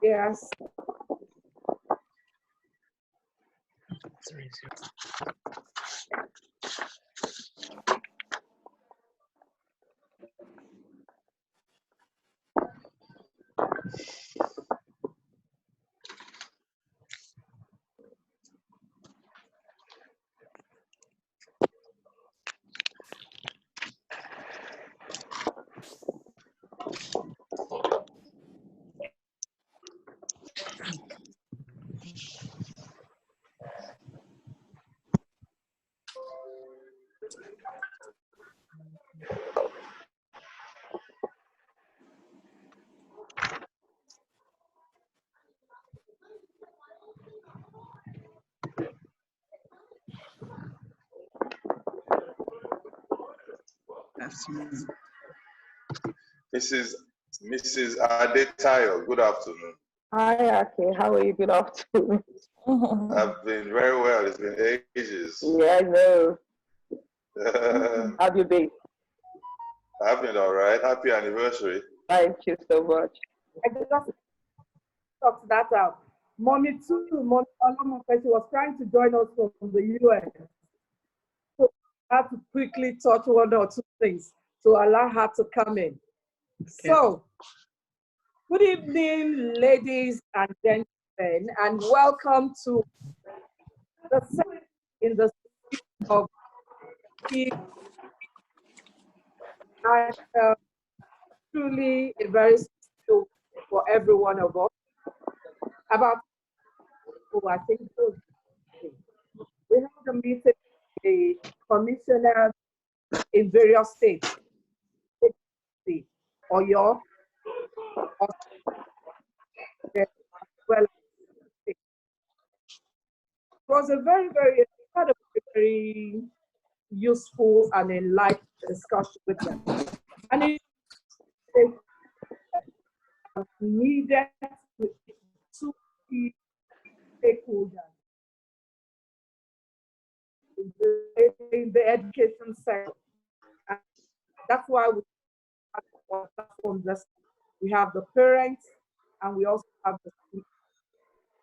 Yes. Mrs. Adetayo, good afternoon. Hi, Aki. How are you? Good afternoon. I've been very well. It's been ages. Yeah, I know. How have you been? I've been all right. Happy anniversary. Thank you so much. I just talked that out. Mommy too, Mommy Olomofe, she was trying to join us from the US. So I had to quickly touch one or two things to allow her to come in. Okay. So, good evening, ladies and gentlemen, and welcome to the second in the series of and truly a very special for every one of us. About, I think we have a meeting with the commissioners in various states, Oyo, well, it was a very useful and enlightening discussion with them. And it needed to be stakeholders in the education sector. And that's why we have platforms. We have the parents and we also have the students.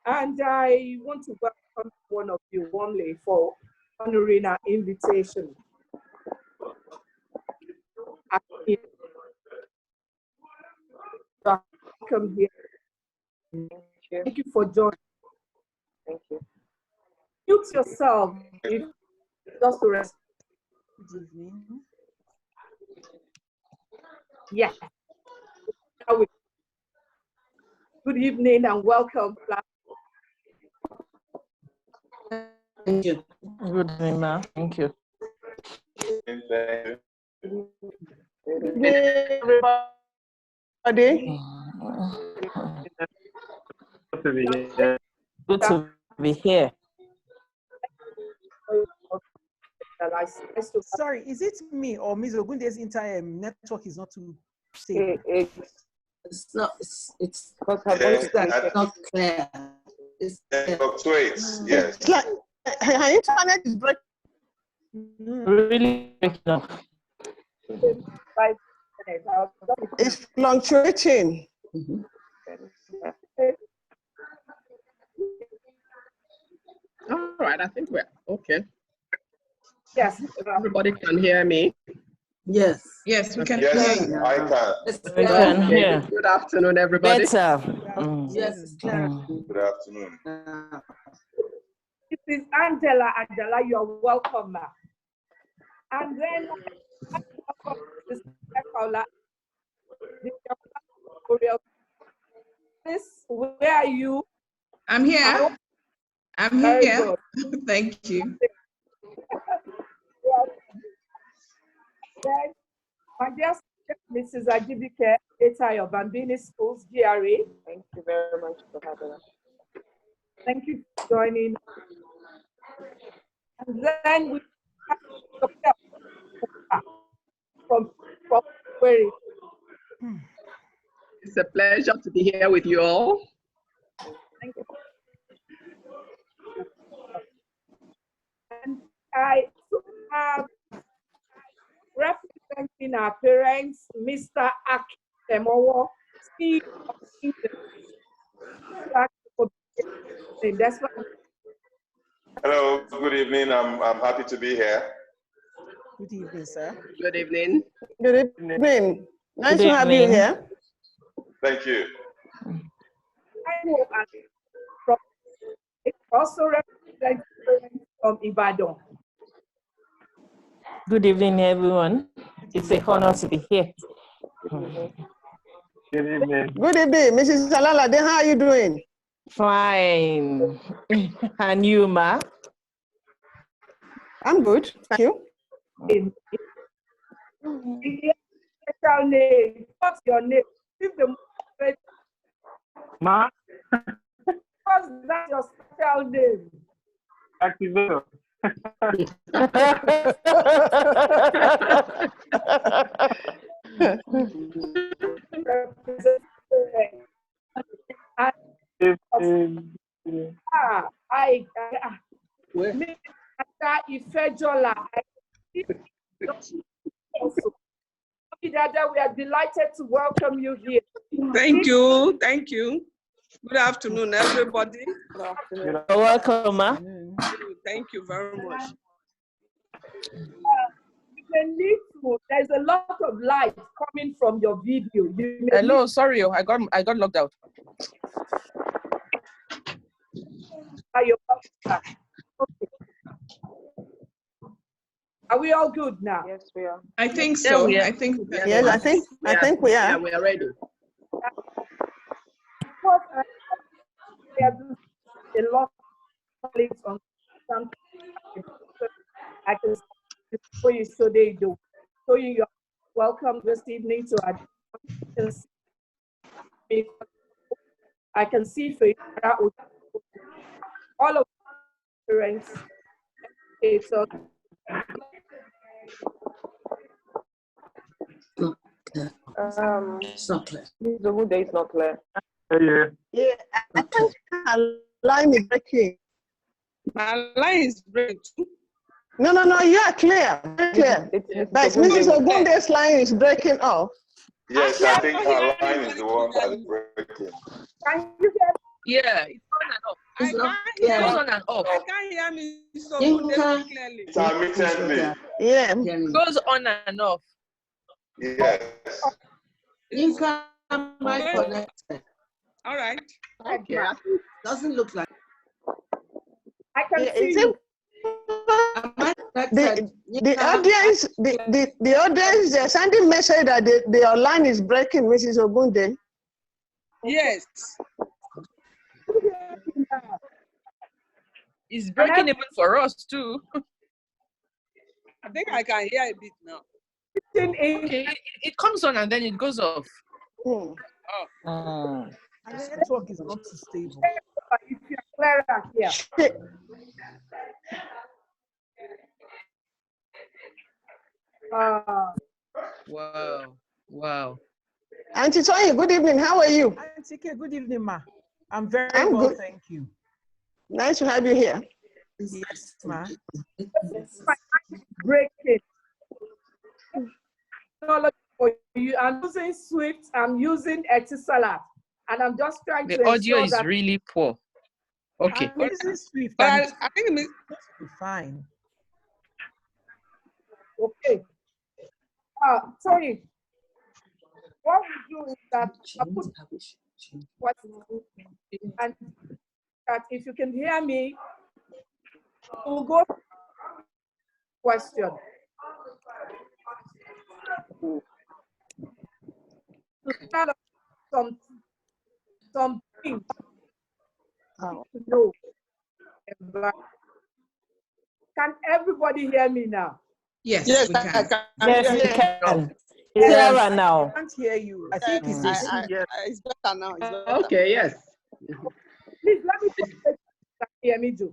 And I want to welcome one of you warmly for honoring our invitation. Welcome here. Thank you for joining. Thank you. Mute yourself if just to rest. Yes. Good evening and welcome. Thank you. Good evening, ma'am. Thank you. Thank you. Good evening, everybody. Good to be here. Sorry, is it me or Ms. Ogunde's entire network is not too stable? It's not. It's not clear. It fluctuates. Yes. It's like her internet is breaking. Really breaking up. It's fluctuating. Mm-hmm. All right, I think we're okay. Yes. Everybody can hear me? Yes. Yes, we can Yes, hear you. I can. We can hear. Good afternoon, everybody. Better. Yes, it's clear. Good afternoon. This is Angela. Angela, you're welcome, ma'am. And then where are you? I'm here. I'm here. Thank you. Then, my dear Mrs. Ajibike Etayo, Bambini Schools, GRA. Thank you very much for having us. Thank you for joining. And then we have from where It's a pleasure to be here with you all. Thank you. And I have represented thanking our parents, Mr. Akimowo, CEO of England. That's why. Hello, good evening. I'm happy to be here. Good evening, sir. Good evening. Good evening. Nice Good to have you evening. here. Thank you. It also represents parents from Ibadan. Good evening, everyone. It's a honor to be here. Good evening. Good evening, Mrs. Salalade. How are you doing? Fine. And you, Ma? I'm good. Thank you. Special name. What's your name? Give the Ma, what's that your special name? Activero. Ifejola. Dada, we are delighted to welcome you here. Thank you. Thank you. Good afternoon, everybody. You're welcome, Ma. Thank you very much. There's a lot of light coming from your video. Hello, sorry, I got locked out. Are we all good now? Yes, we are. I think so. I think. Yes, I think we are. Yeah, we are ready. We have a lot of colleagues on some. I can show you so they do. So you are welcome this evening to our. I can see for you all of the parents. Okay, so. It's not clear. The whole day is not clear. Yeah, I think our line is breaking. My line is breaking. No, you are clear. Very clear. But Mrs. Ogunde's line is breaking off. Yes, I think our line is the one that is breaking. Can you hear? Yeah, it's on and off. It's not It's clear. on and off. I can't hear me so Yinka. clearly. Intermittently. Yeah. It goes on and off. Yes. Yinka, my connected. All right. Okay. Doesn't look like. I can Yeah, see it's you. Am I connected? the audience, they're sending message that their line is breaking, Mrs. Ogunde. Yes. It's breaking even for us too. I think I can hear a bit now. Okay, it comes on and then it goes off. Hmm. The network is not too stable. If you're clearer here. Wow. Auntie Toyin, good evening. How are you? Auntie K, good evening, Ma. I'm very I'm well, good. thank you. Nice to have you here. Yes, Ma. Breaking. For you, I'm using Swift, I'm using Etisalat, and I'm just trying to The audio ensure is that really poor. Okay. I'm using Swift. But and I think it's fine. okay. Sorry. What we do is that I put what and that if you can hear me, we'll go to question. To start off some things to know. Can everybody hear me now? yes, Yes, we can. Yes, we can. It's clearer now. I can't hear you. I think it's just It's better now. It's better. Okay, yes. Please let me hear me do.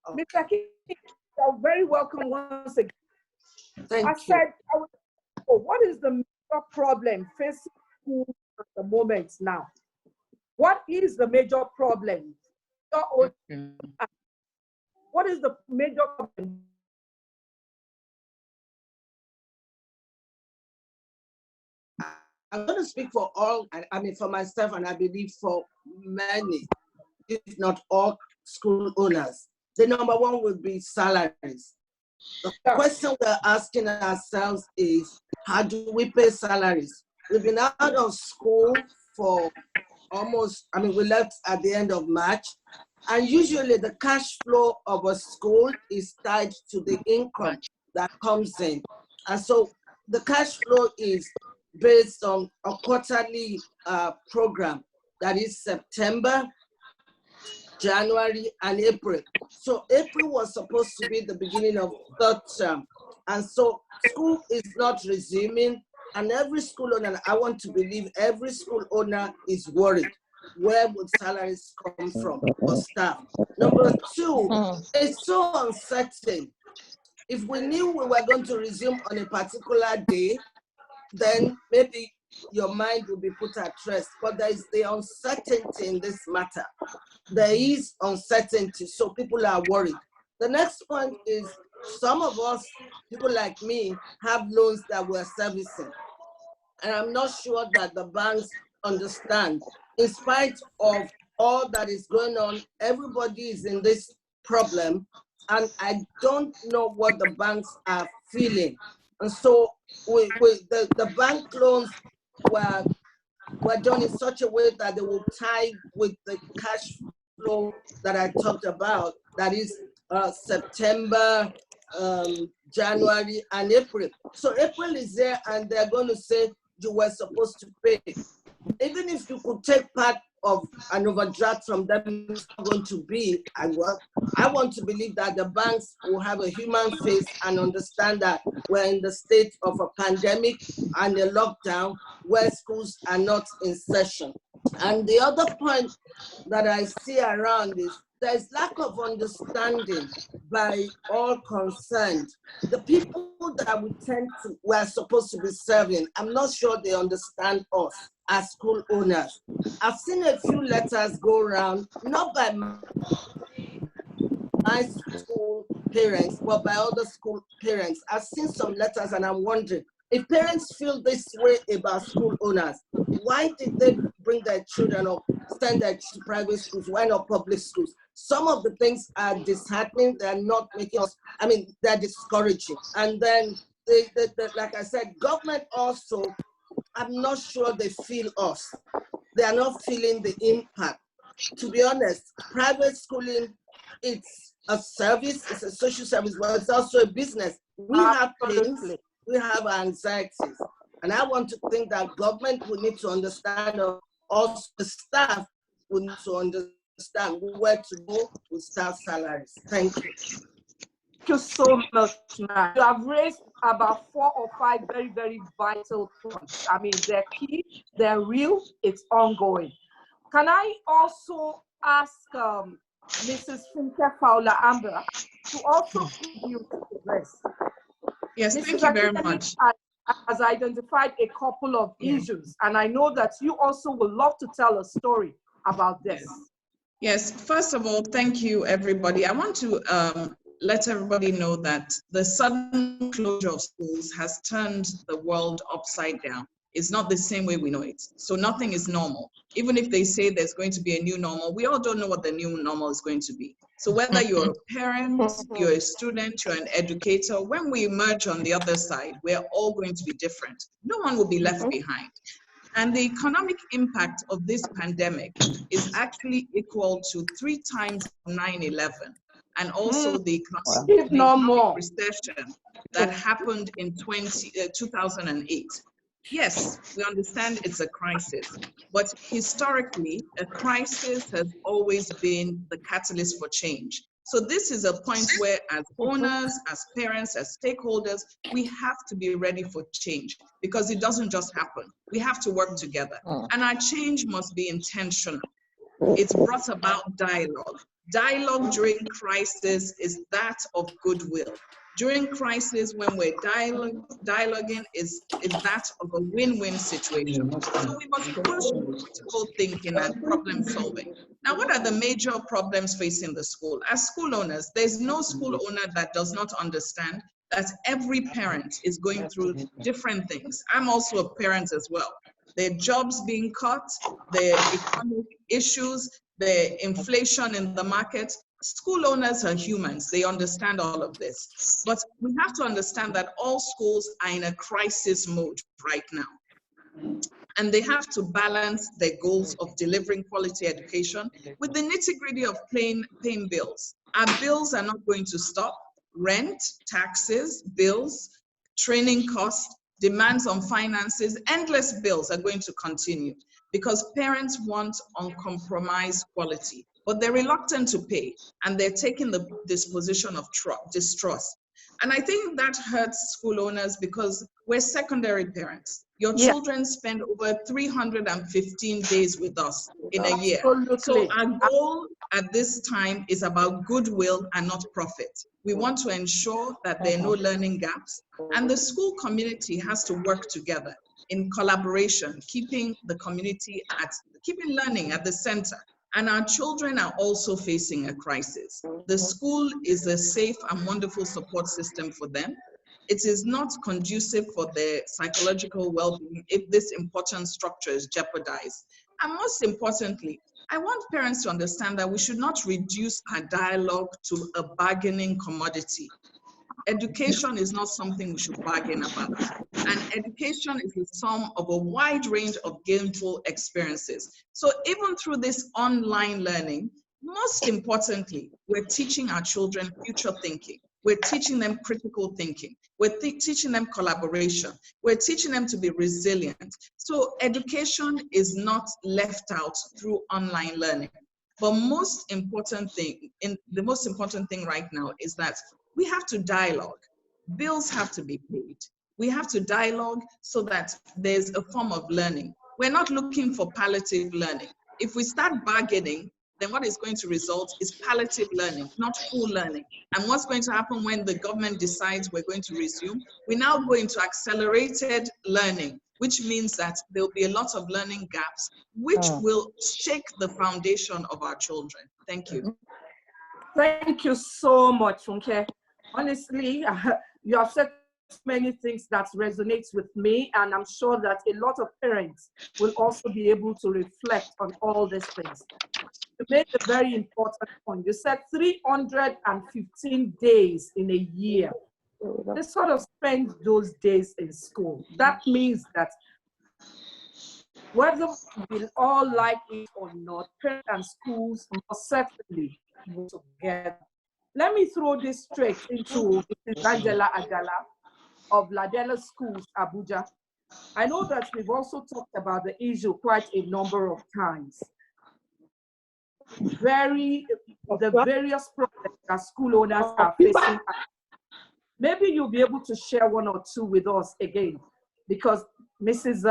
Mr. King, you're very welcome once again. Thank I you. said, what is the major problem facing schools at the moment now? What is the major problem? What is the major problem? I'm going to speak for all, I mean, for myself, and I believe for many, if not all school owners. The number one would be salaries. The question we're asking ourselves is, how do we pay salaries? We've been out of school for almost, I mean, we left at the end of March, and usually the cash flow of a school is tied to the income that comes in. And so the cash flow is based on a quarterly program that is September, January, and April. So April was supposed to be the beginning of third term. And so school is not resuming, and every school owner, I want to believe every school owner is worried. Where would salaries come from for staff? Number two, it's so uncertain. If we knew we were going to resume on a particular day, then maybe your mind will be put at rest. But there is the uncertainty in this matter. There is uncertainty, so people are worried. The next point is some of us, people like me, have loans that we're servicing. And I'm not sure that the banks understand. In spite of all that is going on, everybody is in this problem, and I don't know what the banks are feeling. And so the bank loans were done in such a way that they will tie with the cash flow that I talked about, that is September, January, and April. So April is there, and they're going to say you were supposed to pay. Even if you could take part of an overdraft from them, it's not going to be. I want to believe that the banks will have a human face and understand that we're in the state of a pandemic and a lockdown where schools are not in session. And the other point that I see around is there's lack of understanding by all concerned. The people that we're supposed to be serving, I'm not sure they understand us as school owners. I've seen a few letters go around, not by my school parents, but by other school parents. I've seen some letters, and I'm wondering, if parents feel this way about school owners, why did they bring their children or send their to private schools? Why not public schools? Some of the things are disheartening. They're not making us, I mean, they're discouraging. And then, like I said, government also, I'm not sure they feel us. They are not feeling the impact. To be honest, private schooling, it's a service, it's a social service, but it's also a business. We have pains, we have anxieties. And I want to think that government will need to understand, also the staff will need to understand where to go with staff salaries. Thank you. Thank you so much, ma'am. You have raised about 4 or 5 very, very vital points. I mean, they're key, they're real, it's ongoing. Can I also ask Mrs. Funke Fowler Amber to also contribute to this? Yes, Mrs. thank you very much. Has identified a couple of issues, and I know that you also would love to tell a story about this. Yes, first of all, thank you, everybody. I want to let everybody know that the sudden closure of schools has turned the world upside down. It's not the same way we know it. So nothing is normal. Even if they say there's going to be a new normal, we all don't know what the new normal is going to be. So whether you're a parent, you're a student, you're an educator, when we emerge on the other side, we're all going to be different. No one will be left behind. And the economic impact of this pandemic is actually equal to 3 times 9/11. And also the economic recession that happened in 2008. Yes, we understand it's a crisis, but historically, a crisis has always been the catalyst for change. So this is a point where as owners, as parents, as stakeholders, we have to be ready for change because it doesn't just happen. We have to work together. And our change must be intentional. It's brought about dialogue. Dialogue during crisis is that of goodwill. During crisis, when we're dialoguing, is that of a win-win situation. So we must push critical thinking and problem solving. Now, what are the major problems facing the school? As school owners, there's no school owner that does not understand that every parent is going through different things. I'm also a parent as well. their jobs being cut, the economic issues, the inflation in the market. School owners are humans. They understand all of this. But we have to understand that all schools are in a crisis mode right now. And they have to balance their goals of delivering quality education with the nitty-gritty of paying bills. Our bills are not going to stop. Rent, taxes, bills, training costs, demands on finances, endless bills are going to continue because parents want uncompromised quality, but they're reluctant to pay and they're taking this position of distrust. And I think that hurts school owners because we're secondary parents. Your children spend over 315 days with us in a year. So our goal at this time is about goodwill and not profit. We want to ensure that there are no learning gaps, and the school community has to work together in collaboration, keeping the community keeping learning at the center. And our children are also facing a crisis. The school is a safe and wonderful support system for them. It is not conducive for their psychological well-being if this important structure is jeopardized. And most importantly, I want parents to understand that we should not reduce our dialogue to a bargaining commodity. Education is not something we should bargain about. And education is the sum of a wide range of gainful experiences. So even through this online learning, most importantly, we're teaching our children future thinking. We're teaching them critical thinking. We're teaching them collaboration. We're teaching them to be resilient. So education is not left out through online learning. But the most important thing right now is that we have to dialogue. Bills have to be paid. We have to dialogue so that there's a form of learning. We're not looking for palliative learning. If we start bargaining, then what is going to result is palliative learning, not full learning. And what's going to happen when the government decides we're going to resume? We now go into accelerated learning, which means that there'll be a lot of learning gaps, which will shake the foundation of our children. Thank you. Thank you so much, Funke. Honestly, you have said many things that resonates with me, and I'm sure that a lot of parents will also be able to reflect on all these things. You made a very important point. You said 315 days in a year. They sort of spend those days in school. That means that whether we all like it or not, parents and schools must certainly work together. Let me throw this straight into Mrs. Angela Agala of Ladella Schools, Abuja. I know that we've also talked about the issue quite a number of times. The various problems that school owners are facing. Maybe you'll be able to share one or two with us again, because Mrs.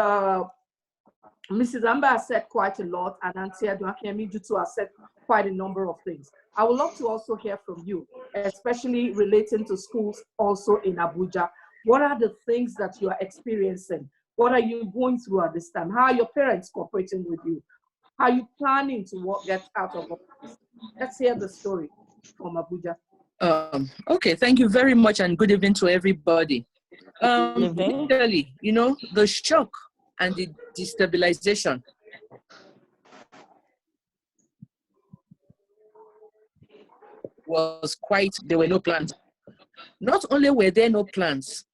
Amba has said quite a lot, and Auntie Aduakemi Jutu has said quite a number of things. I would love to also hear from you, especially relating to schools also in Abuja. What are the things that you are experiencing? What are you going through at this time? How are your parents cooperating with you? How are you planning to get out of this? Let's hear the story from Abuja. Okay, thank you very much, and good evening to everybody. Really, you know, the shock and the destabilization was quite, there were no plans. Not only were there no plans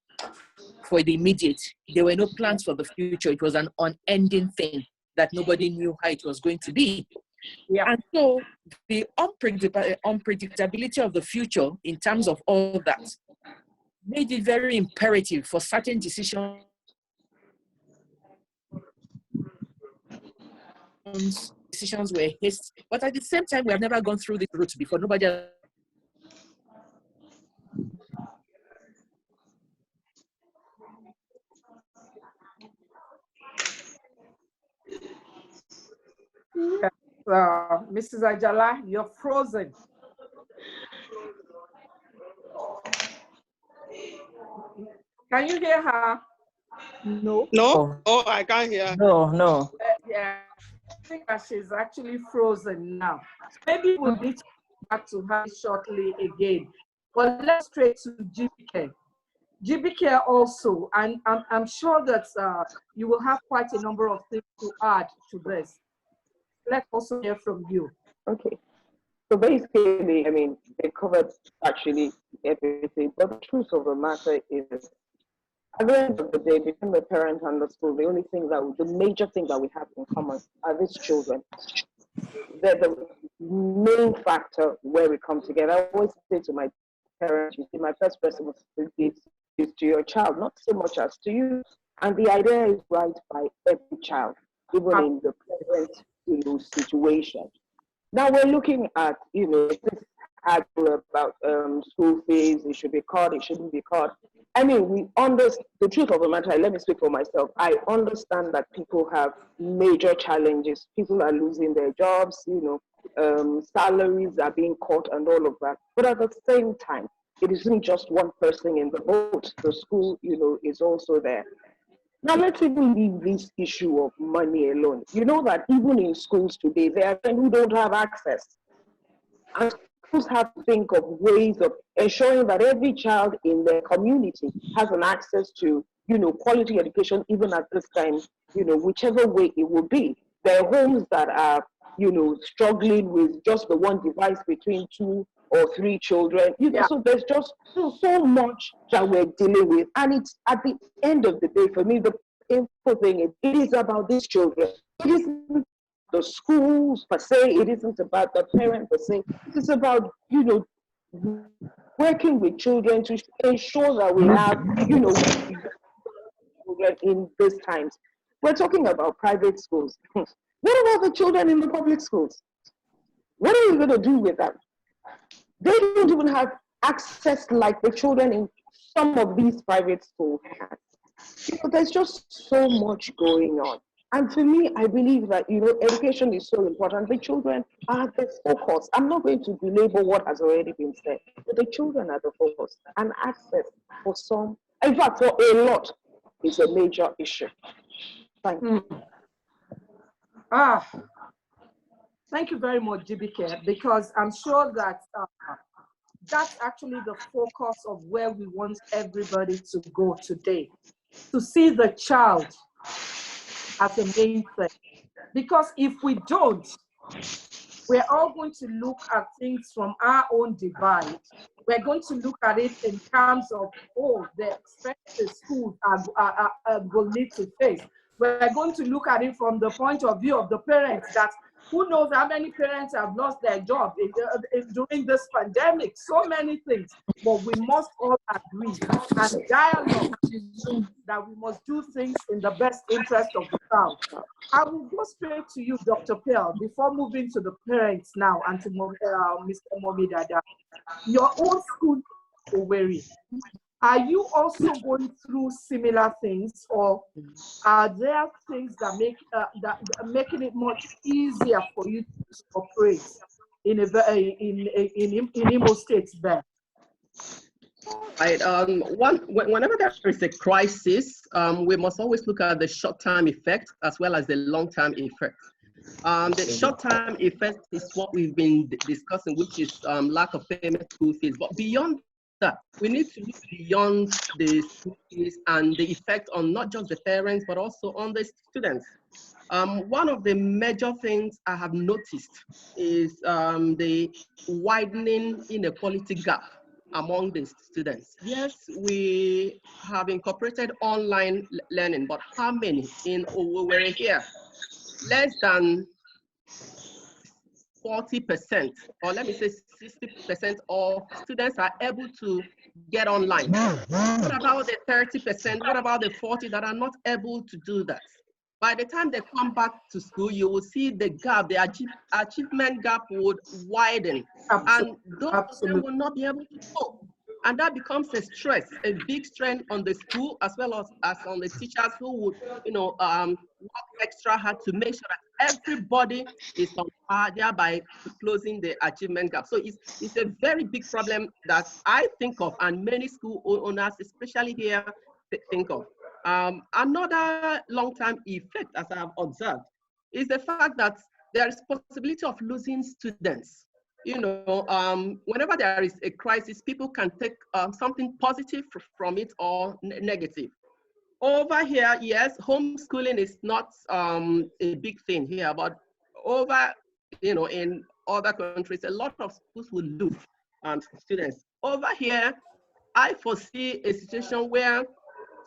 for the immediate, there were no plans for the future. It was an unending thing that nobody knew how it was going to be. Yeah. And so the unpredictability of the future in terms of all that made it very imperative for certain decisions were hasty. But at the same time, we have never gone through this route before. Nobody else. Mrs. Ajala, you're frozen. Can you hear her? No. No. Oh, I can't hear. No. Yeah, I think that she's actually frozen now. Maybe we'll need to come back to her shortly again. But let's straight to GK. GBK also, and I'm sure that you will have quite a number of things to add to this. Let's also hear from you. Okay. So basically, I mean, they covered actually everything, but the truth of the matter is, at the end of the day, between the parent and the school, the major thing that we have in common are these children. They're the main factor where we come together. I always say to my parents, you see, my first responsibility is to your child, not so much as to you. And the idea is right by every child, even in the present situation. Now we're looking at, this article about school fees, it should be cut, it shouldn't be cut. I mean, we understand the truth of the matter. Let me speak for myself. I understand that people have major challenges. People are losing their jobs, salaries are being cut and all of that. But at the same time, it isn't just one person in the boat. The school, is also there. Now, let's even leave this issue of money alone. You know that even in schools today, there are people who don't have access. And schools have to think of ways of ensuring that every child in their community has an access to, quality education, even at this time, whichever way it will be. There are homes that are, struggling with just the one device between 2 or 3 children. So there's just so much that we're dealing with. And it's at the end of the day, for me, the painful thing is it is about these children. It isn't the schools per se, it isn't about the parent per se. It is about, working with children to ensure that we have, children in these times. We're talking about private schools. What about the children in the public schools? What are you going to do with them? They don't even have access like the children in some of these private schools have. There's just so much going on. And for me, I believe that, education is so important. The children are the focus. I'm not going to belabor what has already been said, but the children are the focus. And access for some, in fact, for a lot, is a major issue. Thank you. Thank you very much, GBK, because I'm sure that that's actually the focus of where we want everybody to go today, to see the child as a main thing. Because if we don't, we're all going to look at things from our own divide. We're going to look at it in terms of, the expenses schools will need to face. We're going to look at it from the point of view of the parents, that who knows how many parents have lost their job during this pandemic, so many things. But we must all agree and dialogue that we must do things in the best interest of the child. I will go straight to you, Dr. Pearl, before moving to the parents now and to Mr. Momidada. Your own school, Owerri, are you also going through similar things, or are there things that make that making it much easier for you to operate in Imo State there? Right. Whenever there is a crisis, we must always look at the short-term effect as well as the long-term effect. The short-term effect is what we've been discussing, which is lack of payment school fees. But beyond that, we need to look beyond the school fees and the effect on not just the parents, but also on the students. One of the major things I have noticed is the widening inequality gap among the students. Yes, we have incorporated online learning, but how many in Owerri here? Less than 40%, or let me say 60% of students are able to get online. What about the 30%? What about the 40% that are not able to do that? By the time they come back to school, you will see the gap, the achievement gap would widen. Absolutely. And those of them will not be able to cope. And that becomes a stress, a big strain on the school as well as on the teachers who would, work extra hard to make sure that everybody is on par, thereby closing the achievement gap. So it's a very big problem that I think of, and many school owners, especially here, think of. Another long-term effect, as I have observed, is the fact that there is possibility of losing students. whenever there is a crisis, people can take something positive from it or negative. Over here, yes, homeschooling is not a big thing here, but over, in other countries, a lot of schools will lose students. Over here, I foresee a situation where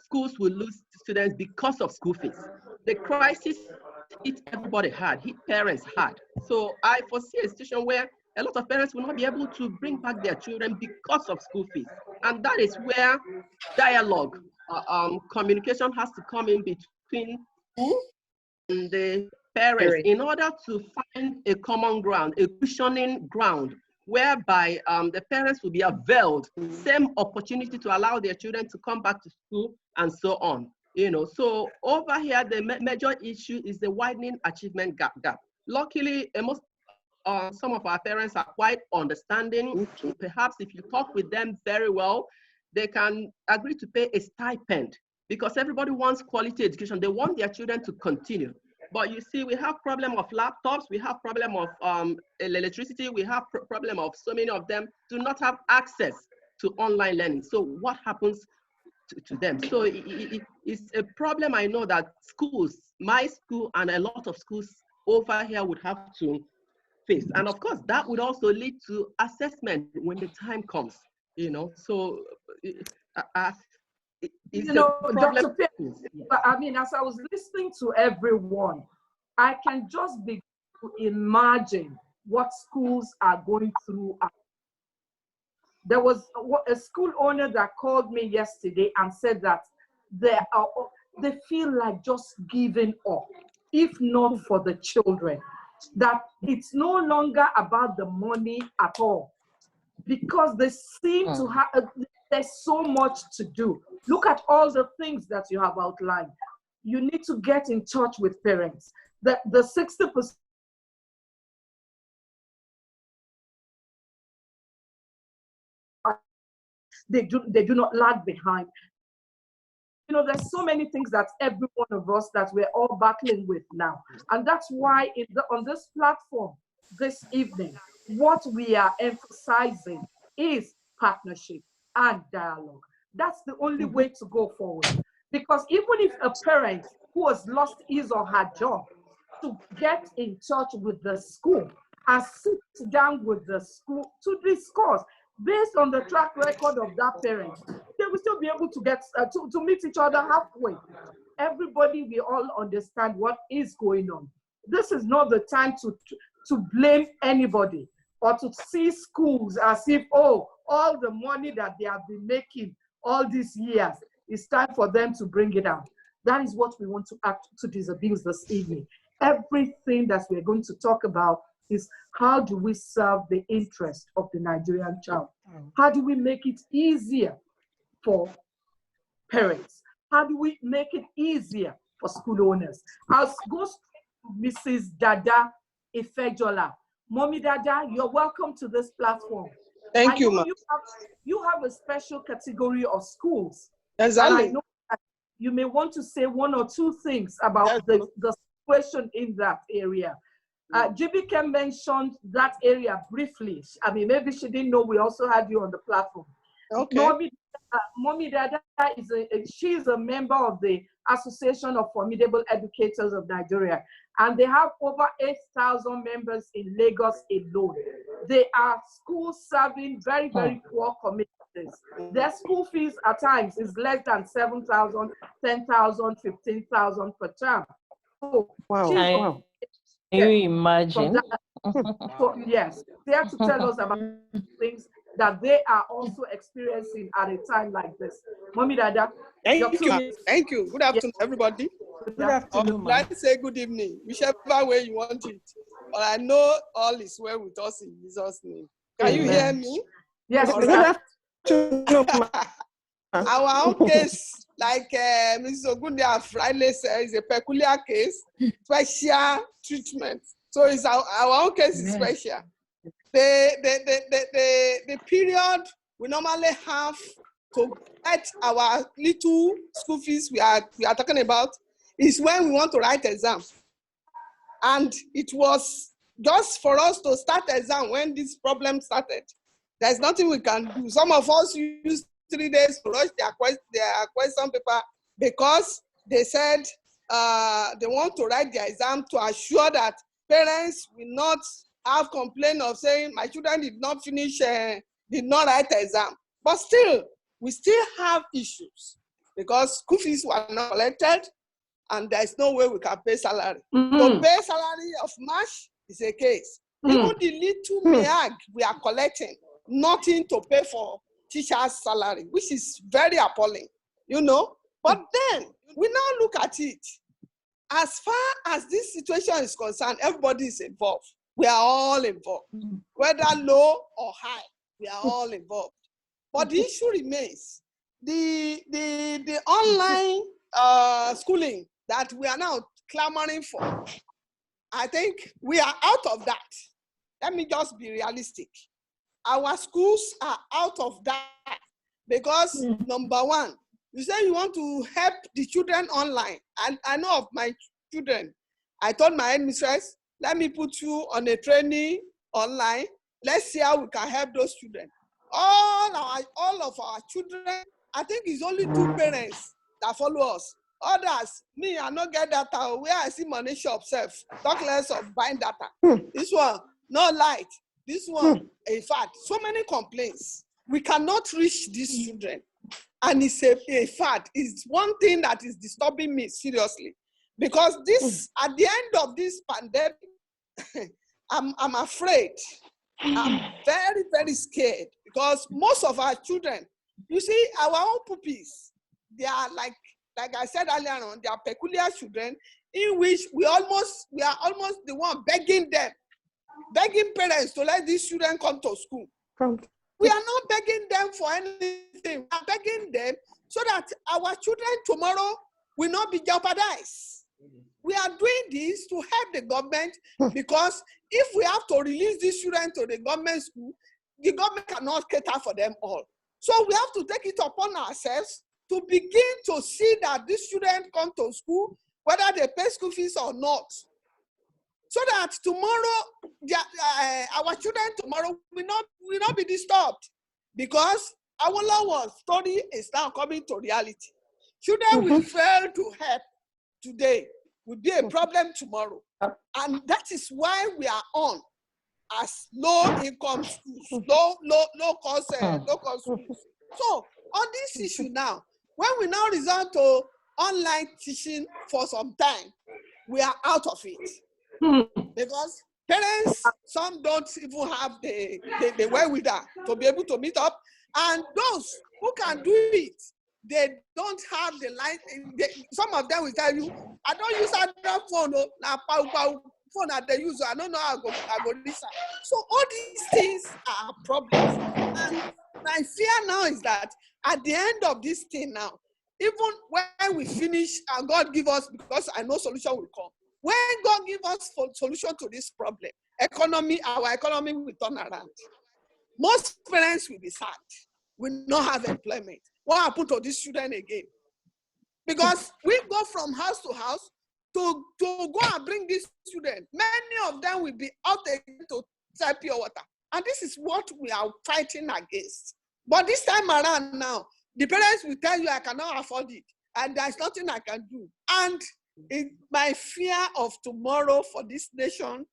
schools will lose students because of school fees. The crisis hit everybody hard, hit parents hard. So I foresee a situation where a lot of parents will not be able to bring back their children because of school fees. And that is where dialogue, communication has to come in between school and the parents in order to find a common ground, a cushioning ground, whereby the parents will be availed same opportunity to allow their children to come back to school and so on. So over here, the major issue is the widening achievement gap. Luckily, some of our parents are quite understanding. Perhaps if you talk with them very well, they can agree to pay a stipend because everybody wants quality education. They want their children to continue. But you see, we have problem of laptops, we have problem of electricity, we have problem of so many of them do not have access to online learning. So what happens to them? So it's a problem I know that schools, my school and a lot of schools over here would have to face. And of course, that would also lead to assessment when the time comes, So Dr. Perry, as I was listening to everyone, I can just begin to imagine what schools are going through. There was a school owner that called me yesterday and said that they feel like just giving up, if not for the children, that it's no longer about the money at all, because they seem to have, there's so much to do. Look at all the things that you have outlined. You need to get in touch with parents. The 60% they do not lag behind. There's so many things that every one of us that we're all battling with now. And that's why on this platform this evening, what we are emphasizing is partnership and dialogue. That's the only way to go forward. Because even if a parent who has lost his or her job to get in touch with the school and sit down with the school to discuss, based on the track record of that parent, they will still be able to get to meet each other halfway. Everybody, we all understand what is going on. This is not the time to blame anybody or to see schools as if, all the money that they have been making all these years, it's time for them to bring it out. That is what we want to disabuse this evening. Everything that we're going to talk about is how do we serve the interest of the Nigerian child? How do we make it easier for parents? How do we make it easier for school owners? I'll go straight to Mrs. Dada Ifejola. Mommy Dada, you're welcome to this platform. Thank you, ma'am. You have a special category of schools. Exactly. And I know that you may want to say one or two things about the situation in that area. Jibike mentioned that area briefly. Maybe she didn't know we also had you on the platform. Okay. Mommy Dada she's a member of the Association of Formidable Educators of Nigeria, and they have over 8,000 members in Lagos alone. They are schools serving very, very poor communities. Their school fees at times is less than 7,000, 10,000, 15,000 per term. So wow. Can you imagine? Yes, they have to tell us about things that they are also experiencing at a time like this. Mommy Dada. Thank you. Good afternoon, everybody. Good afternoon. I'd like to say good evening, whichever way you want it. But I know all is well with us in Jesus' name. Can you hear me? Yes. Good afternoon. Our own case, like Mrs. Ogunde Friday said, is a peculiar case, special treatment. So it's our own case is special. The period we normally have to get our little school fees we are talking about is when we want to write exam. And it was just for us to start exam when this problem started. There's nothing we can do. Some of us used 3 days to rush their question paper because they said they want to write their exam to assure that parents will not have complaint of saying my children did not finish, did not write the exam. But still, we still have issues because school fees were not collected and there's no way we can pay salary. To pay salary of March is a case. Even the little MEAG we are collecting, nothing to pay for teachers' salary, which is very appalling, you know. But then we now look at it. As far as this situation is concerned, everybody is involved. We are all involved. Whether low or high, we are all involved. But the issue remains. The online schooling that we are now clamoring for, I think we are out of that. Let me just be realistic. Our schools are out of that because number one, you say you want to help the children online. And I know of my children. I told my headmistress, let me put you on a training online. Let's see how we can help those children. All of our children, I think it's only 2 parents that follow us. Others, me, I not get data. Where I see money shop self, talk less of buying data. This one, no light. This one, in fact, so many complaints. We cannot reach these children. And it's a fact. It's one thing that is disturbing me seriously. Because this, at the end of this pandemic, I'm afraid. I'm very, very scared. Because most of our children, you see, our own puppies, they are like I said earlier on, they are peculiar children in which we are almost the one begging them, begging parents to let these children come to school. We are not begging them for anything. We are begging them so that our children tomorrow will not be jeopardized. We are doing this to help the government because if we have to release these children to the government school, the government cannot cater for them all. So we have to take it upon ourselves to begin to see that these children come to school, whether they pay school fees or not. So that tomorrow, our children tomorrow will not be disturbed. Because our Lord's story is now coming to reality. Children will fail to help today, will be a problem tomorrow. And that is why we are on as low-income schools, low-cost schools. So on this issue now, when we now resort to online teaching for some time, we are out of it. Because parents, some don't even have the wherewithal to be able to meet up. And those who can do it, they don't have the line. Some of them will tell you, I don't use Android phone, phone that they use, I don't know how I go listen. So all these things are problems. And my fear now is that at the end of this thing now, even when we finish and God give us, because I know solution will come, when God give us solution to this problem, our economy will turn around. Most parents will be sad, will not have employment. What happened to these children again? Because we go from house to house to go and bring these children. Many of them will be out again to sell pure water. And this is what we are fighting against. But this time around now, the parents will tell you, I cannot afford it. And there's nothing I can do. And my fear of tomorrow for this nation,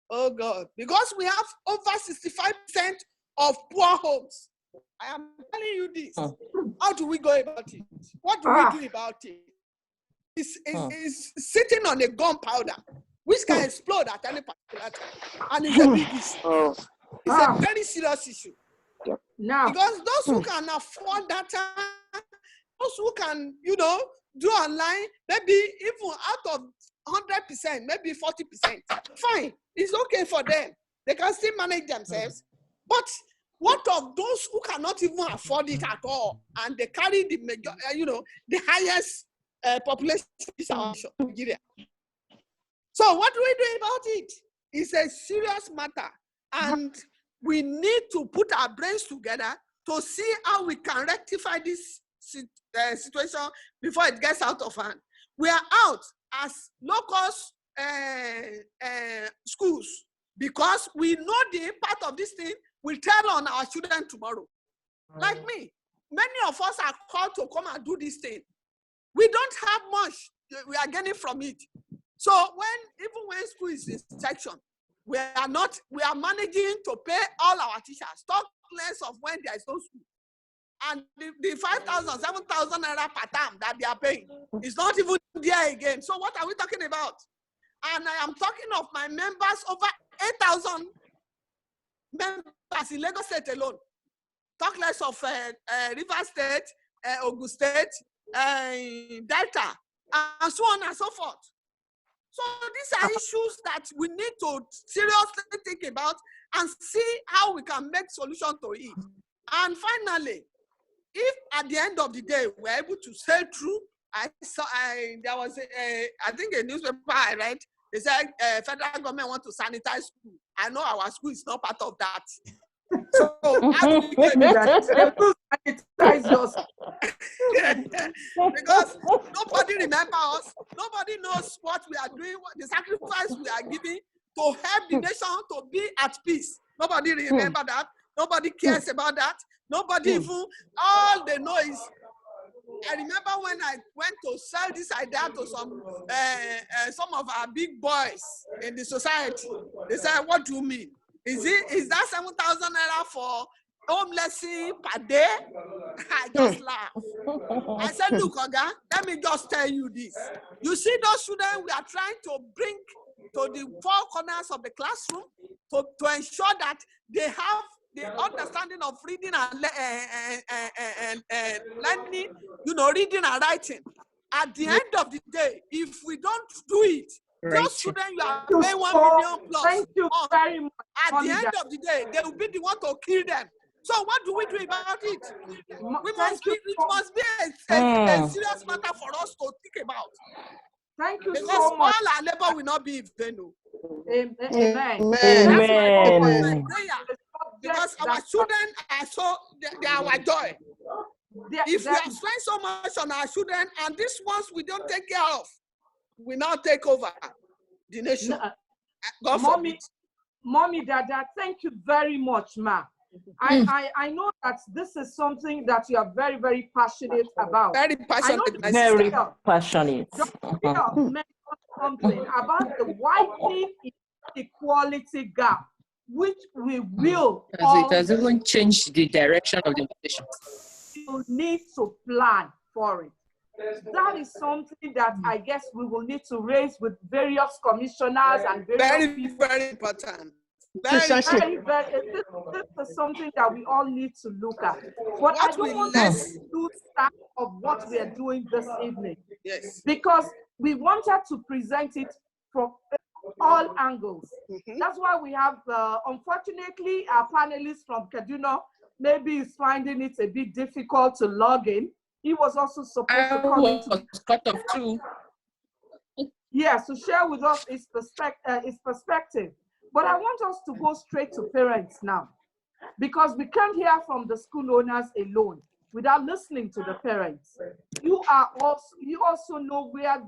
oh God, because we have over 65% of poor homes. I am telling you this. How do we go about it? What do we do about it? It's sitting on a gunpowder, which can explode at any particular time. And it's a big issue. It's a very serious issue. Because those who can afford data, those who can, do online, maybe even out of 100%, maybe 40%, fine. It's okay for them. They can still manage themselves. But what of those who cannot even afford it at all, and they carry the major, the highest population in Nigeria? So what do we do about it? It's a serious matter, and we need to put our brains together to see how we can rectify this situation before it gets out of hand. We are out as low-cost schools. because we know the impact of this thing will tell on our children tomorrow. Like me, many of us are called to come and do this thing. We don't have much we are getting from it. So even when school is in section, we are managing to pay all our teachers, talk less of when there is no school. And the 5,000, 7,000 naira per term that they are paying is not even there again. So what are we talking about? And I am talking of my members, over 8,000 members in Lagos State alone. Talk less of River State, Ogun State, Delta, and so on and so forth. So these are issues that we need to seriously think about and see how we can make solution to it. And finally, if at the end of the day we're able to sail through, there was I think a newspaper I read, they said federal government want to sanitize school. I know our school is not part of that. So how do we get that? Because nobody remembers us, nobody knows what we are doing, what the sacrifice we are giving to help the nation to be at peace. Nobody remember that. Nobody cares about that. Nobody even, all they know is, I remember when I went to sell this idea to some of our big boys in the society. They said, what do you mean? Is that 7,000 naira for homeless per day? I just laughed. I said, look, Oga, let me just tell you this. You see those students we are trying to bring to the four corners of the classroom to ensure that they have the understanding of reading and learning, reading and writing. At the end of the day, if we don't do it, those students you are paying 1 million plus. Thank you very much. At the end of the day, they will be the one to kill them. So what do we do about it? It must be a serious matter for us to think about. Thank you because so much. all our labor will not be in vain. Amen. Amen. Because our children are they are our joy. If we have spent so much on our children and these ones we don't take care of, we now take over the nation. Mommy, Dada, thank you very much, ma. I know that this is something that you are very, very passionate about. Very passionate. Very passionate. Mention something about the widening equality gap, which we will. It has even changed the direction of the nation. You need to plan for it. That is something that I guess we will need to raise with various commissioners and various people. Very important. This is something that we all need to look at. But I don't want to lose track of what we are doing this evening. Yes. Because we wanted to present it from all angles. That's why we have, unfortunately, our panelists from Kaduna maybe is finding it a bit difficult to log in. He was also supposed to come into cut off too. Yes, to share with us his perspective. But I want us to go straight to parents now, because we can't hear from the school owners alone without listening to the parents. You also know where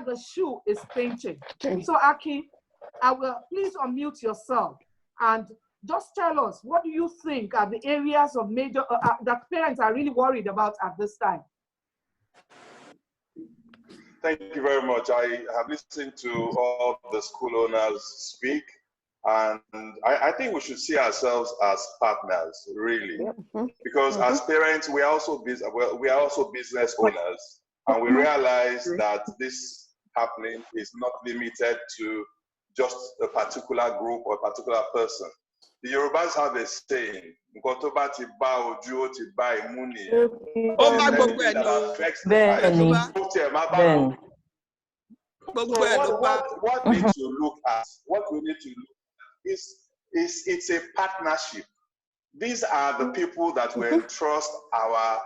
the shoe is pinching. So Aki, I will please unmute yourself and just tell us, what do you think are the areas of major that parents are really worried about at this time? Thank you very much. I have listened to all the school owners speak, and I think we should see ourselves as partners, really, because as parents, we are also business owners, and we realize that this happening is not limited to just a particular group or a particular person. The Yorubas have a saying, what we need to look at, is it's a partnership. These are the people that we entrust our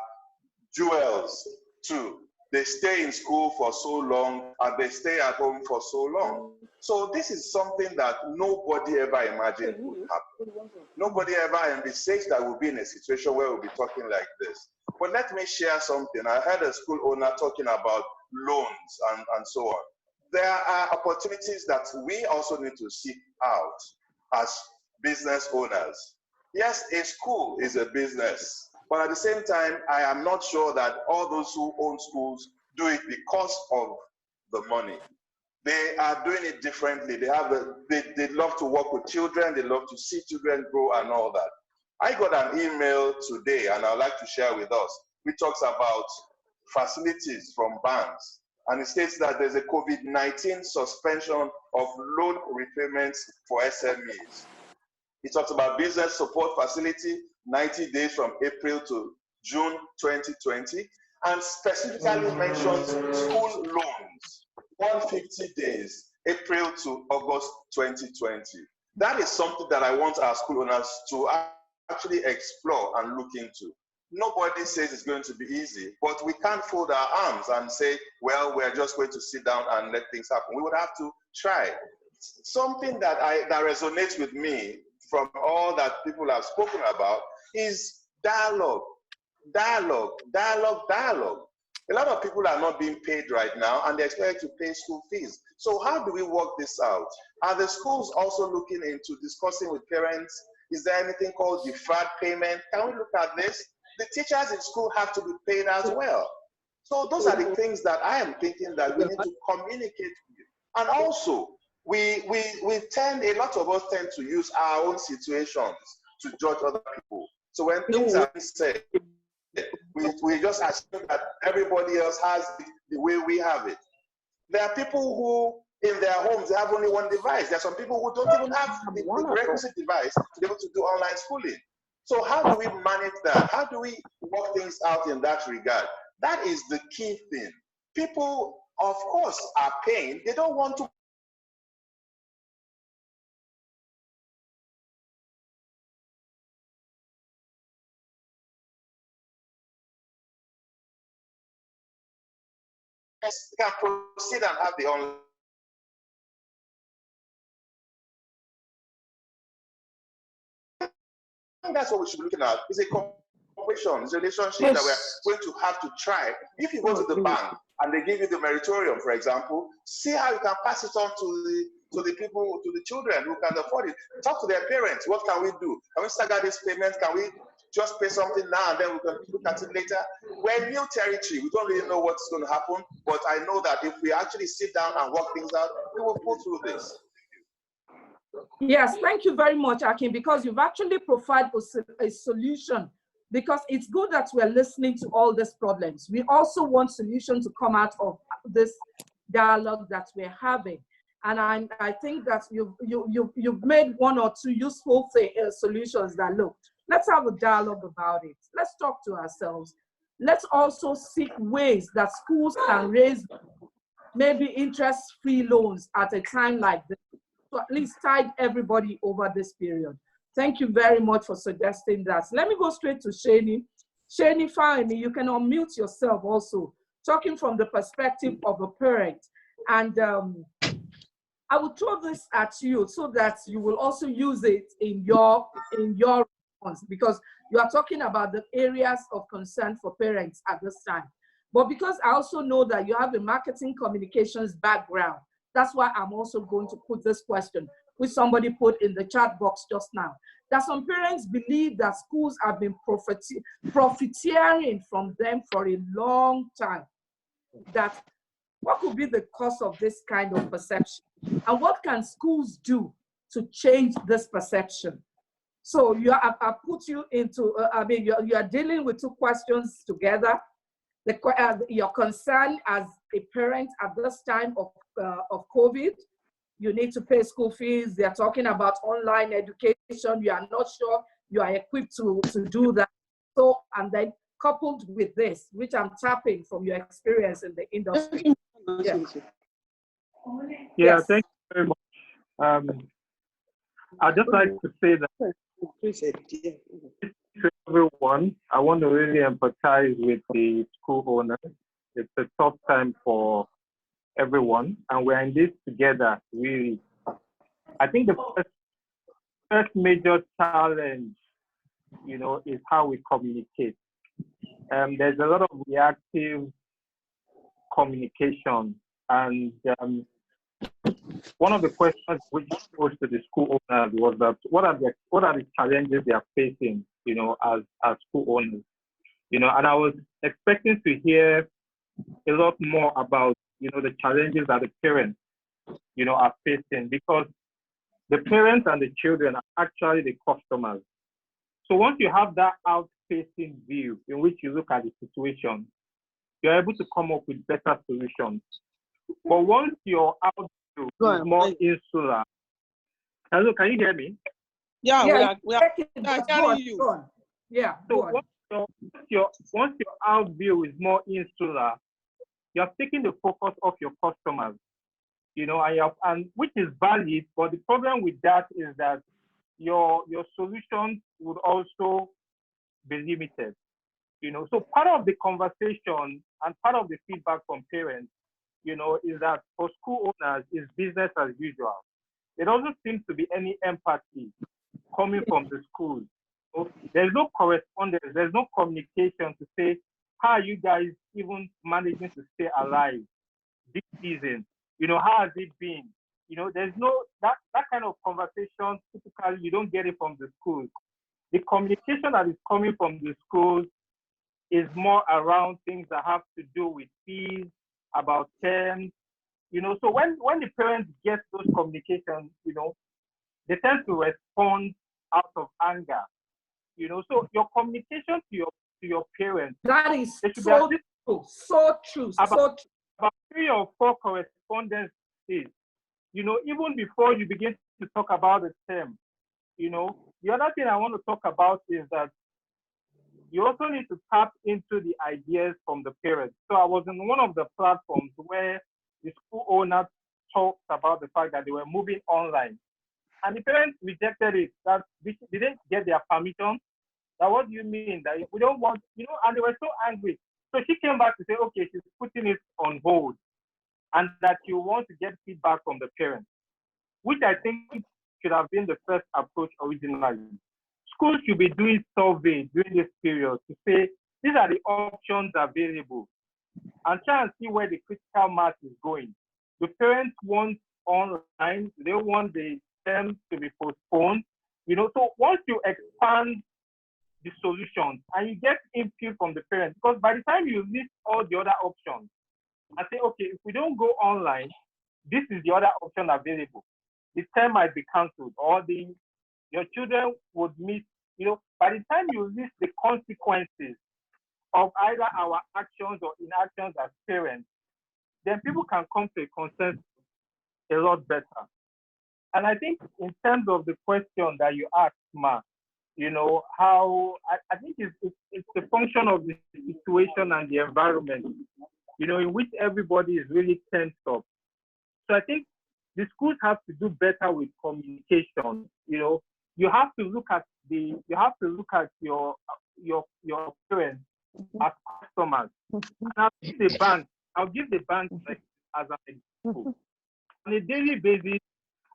jewels to. They stay in school for so long and they stay at home for so long. So this is something that nobody ever imagined would happen. Nobody ever envisaged that we'll be in a situation where we'll be talking like this. But let me share something. I heard a school owner talking about loans and so on. there are opportunities that we also need to seek out as business owners. Yes, a school is a business, but at the same time, I am not sure that all those who own schools do it because of the money. They are doing it differently. They love to work with children. They love to see children grow and all that. I got an email today, and I'd like to share with us, which talks about facilities from banks. And it states that there's a COVID-19 suspension of loan repayments for SMEs. It talks about business support facility, 90 days from April to June 2020, and specifically mentions school loans, 150 days, April to August 2020. That is something that I want our school owners to actually explore and look into. Nobody says it's going to be easy, but we can't fold our arms and say, well, we're just going to sit down and let things happen. We would have to try. Something that resonates with me from all that people have spoken about is dialogue. Dialogue. A lot of people are not being paid right now, and they're expected to pay school fees. So how do we work this out? Are the schools also looking into discussing with parents? Is there anything called deferred payment? Can we look at this? The teachers in school have to be paid as well. So those are the things that I am thinking that we need to communicate with. And also, a lot of us tend to use our own situations to judge other people. So when things are said, we just assume that everybody else has it the way we have it. There are people who, in their homes, they have only one device. There are some people who don't even have the requisite device to be able to do online schooling. So how do we manage that? How do we work things out in that regard? That is the key thing. People, of course, are paying. They don't want to. Can proceed and have the online. That's what we should be looking at. It's a cooperation, it's a relationship that we're going to have to try. If you go to the bank and they give you the meritorium, for example, see how you can pass it on to the people, to the children who can afford it. Talk to their parents. What can we do? Can we stagger this payment? Can we just pay something now and then we can look at it later? We're in new territory. We don't really know what's going to happen, but I know that if we actually sit down and work things out, we will pull through this. Yes, thank you very much, Akin, because you've actually provided a solution, because it's good that we're listening to all these problems. We also want solutions to come out of this dialogue that we're having. And I think that you've made one or two useful solutions that, look, let's have a dialogue about it. Let's talk to ourselves. Let's also seek ways that schools can raise maybe interest-free loans at a time like this, to at least tide everybody over this period. Thank you very much for suggesting that. Let me go straight to Shani. Shani, finally, you can unmute yourself also, talking from the perspective of a parent. And I will throw this at you so that you will also use it in your response, because you are talking about the areas of concern for parents at this time. But because I also know that you have a marketing communications background, that's why I'm also going to put this question, which somebody put in the chat box just now. That some parents believe that schools have been profiteering from them for a long time. That what could be the cause of this kind of perception? And what can schools do to change this perception? So I put you into, you are dealing with two questions together. Your concern as a parent at this time of COVID, you need to pay school fees. They're talking about online education. You are not sure you are equipped to do that. So, and then coupled with this, which I'm tapping from your experience in the industry. Yeah, thank you very much. I'd just like to say that to everyone, I want to really empathize with the school owners. It's a tough time for everyone, and we're in this together, really. I think the first major challenge, is how we communicate. There's a lot of reactive communication, and one of the questions which posed to the school owners was that what are the challenges they are facing, as school owners, and I was expecting to hear a lot more about, the challenges that the parents, are facing, because the parents and the children are actually the customers. So once you have that out-facing view in which you look at the situation, you're able to come up with better solutions. But once your out view is more insular, hello, can you hear me? Yeah, we are hearing you. Yeah. So once your out view is more insular, you're taking the focus off your customers, and which is valid. But the problem with that is that your solutions would also be limited. So part of the conversation and part of the feedback from parents, is that for school owners is business as usual. There doesn't seem to be any empathy coming from the schools. So there's no correspondence, there's no communication to say, how are you guys even managing to stay alive this season? How has it been? There's no, that kind of conversation, typically you don't get it from the schools. The communication that is coming from the schools is more around things that have to do with fees, about terms, So when the parents get those communications, they tend to respond out of anger, So your communication to your parents, that is so true, so true, about 3 or 4 correspondences, even before you begin to talk about the term, The other thing I want to talk about is that you also need to tap into the ideas from the parents. So I was in one of the platforms where the school owner talked about the fact that they were moving online. And the parents rejected it, that they didn't get their permission. That what do you mean? That we don't want, and they were so angry. So she came back to say, okay, she's putting it on hold and that you want to get feedback from the parents, which I think should have been the first approach originally. Schools should be doing surveys during this period to say, these are the options available, and try and see where the critical mass is going. The parents want online, they want the term to be postponed. So once you expand the solutions and you get input from the parents, because by the time you list all the other options and say, okay, if we don't go online, this is the other option available. The term might be cancelled, or your children would miss, by the time you list the consequences of either our actions or inactions as parents, then people can come to a consensus a lot better. And I think in terms of the question that you asked, Ma, how I think it's the function of the situation and the environment, in which everybody is really tensed up. So I think the schools have to do better with communication. You have to look at your parents as customers. And I'll give the bank as an example. On a daily basis,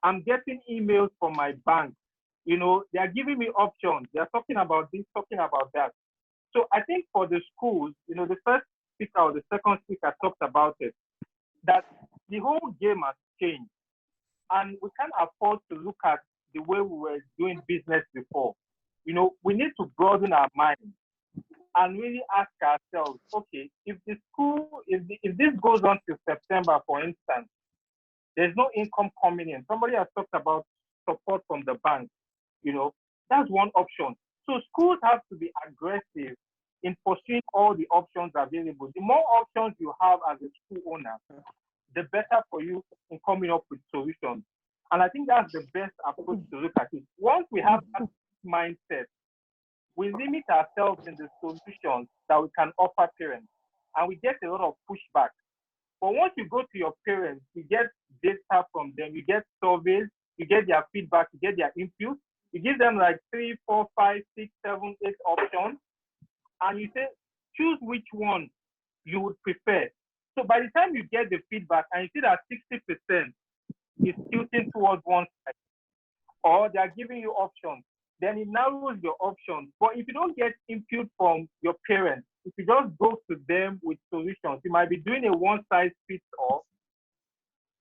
I'm getting emails from my bank. They are giving me options. They are talking about this, talking about that. So I think for the schools, the first speaker or the second speaker talked about it, that the whole game has changed. And we can't afford to look at the way we were doing business before. We need to broaden our minds and really ask ourselves, okay, if the school, if this goes on to September, for instance, there's no income coming in. Somebody has talked about support from the bank. That's one option. So schools have to be aggressive in pursuing all the options available. The more options you have as a school owner, the better for you in coming up with solutions. And I think that's the best approach to look at it. Once we have that mindset, we limit ourselves in the solutions that we can offer parents, and we get a lot of pushback. But once you go to your parents, you get data from them, you get surveys, you get their feedback, you get their input, you give them like 3, 4, 5, 6, 7, 8 options, and you say, choose which one you would prefer. So by the time you get the feedback and you see that 60% is tilting towards one side, or they are giving you options, then it narrows your options. But if you don't get input from your parents, if you just go to them with solutions, you might be doing a one-size-fits-all,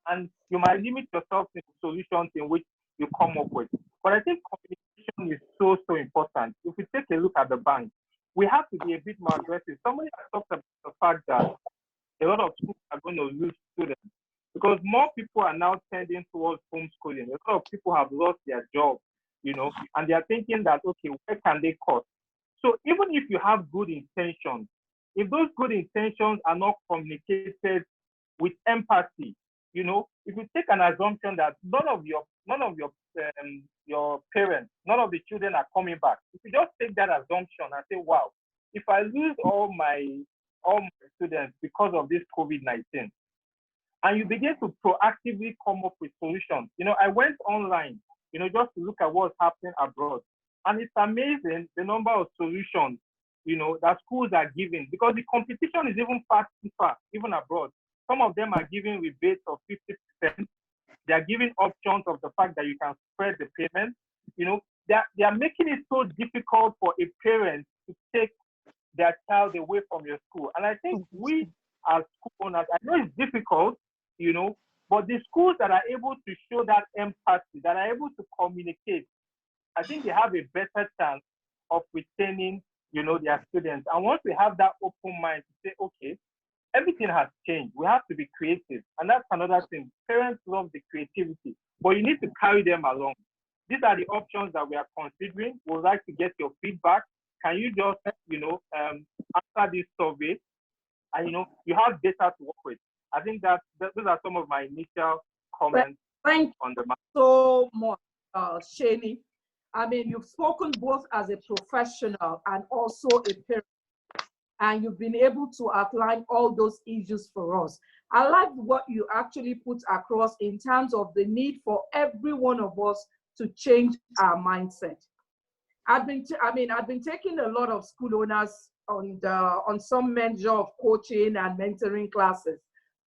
and you might limit yourself to solutions in which you come up with. But I think communication is so important. If we take a look at the bank, we have to be a bit more aggressive. Somebody has talked about the fact that a lot of schools are going to lose students because more people are now tending towards homeschooling. A lot of people have lost their jobs, and they are thinking that, okay, where can they cut? So even if you have good intentions, if those good intentions are not communicated with empathy, if you take an assumption that none of your parents, none of the children are coming back, if you just take that assumption and say, wow, if I lose all my students because of this COVID-19, and you begin to proactively come up with solutions. I went online, just to look at what's happening abroad. And it's amazing the number of solutions, that schools are giving, because the competition is even far, even abroad. Some of them are giving rebates of 50%. They are giving options of the fact that you can spread the payment. They are making it so difficult for a parent to take their child away from your school. And I think we as school owners, I know it's difficult, but the schools that are able to show that empathy, that are able to communicate, I think they have a better chance of retaining, their students. And once we have that open mind to say, okay, everything has changed, we have to be creative. And that's another thing. Parents love the creativity, but you need to carry them along. These are the options that we are considering. We'd like to get your feedback. Can you just, answer this survey? And, you have data to work with. I think that those are some of my initial comments on the matter. So much, Shani. I mean, you've spoken both as a professional and also a parent, and you've been able to outline all those issues for us. I like what you actually put across in terms of the need for every one of us to change our mindset. I've been taking a lot of school owners on some measure of coaching and mentoring classes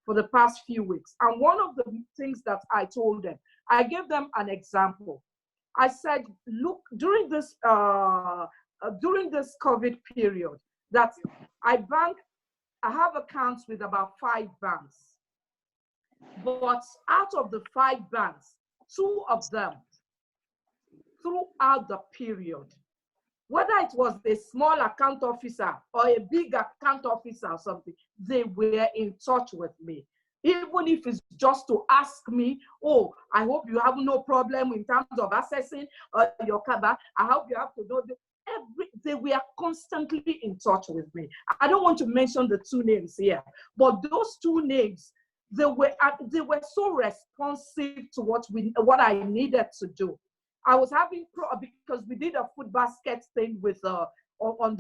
for the past few weeks. And one of the things that I told them, I gave them an example. I said, look, during this COVID period, that I have accounts with about 5 banks. But out of the 5 banks, 2 of them, throughout the period, whether it was a small account officer or a big account officer or something, they were in touch with me. Even if it's just to ask me, oh, I hope you have no problem in terms of accessing your Kaba. I hope you have to know this. They were constantly in touch with me. I don't want to mention the 2 names here, but those 2 names, they were so responsive to what I needed to do. I was having because we did a food basket thing with on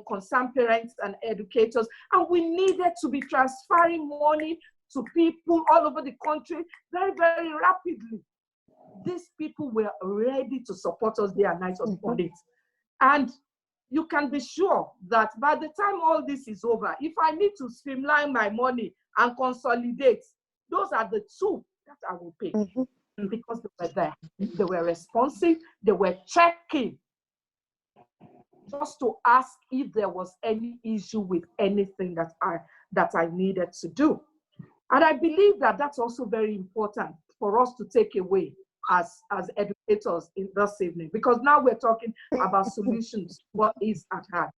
concerned parents and educators, and we needed to be transferring money to people all over the country very, very rapidly. These people were ready to support us day and night on it. And you can be sure that by the time all this is over, if I need to streamline my money and consolidate, those are the 2 that I will pay. Because they were there. They were responsive. They were checking just to ask if there was any issue with anything that I needed to do. And I believe that that's also very important for us to take away as educators in this evening, because now we're talking about solutions, what is at hand.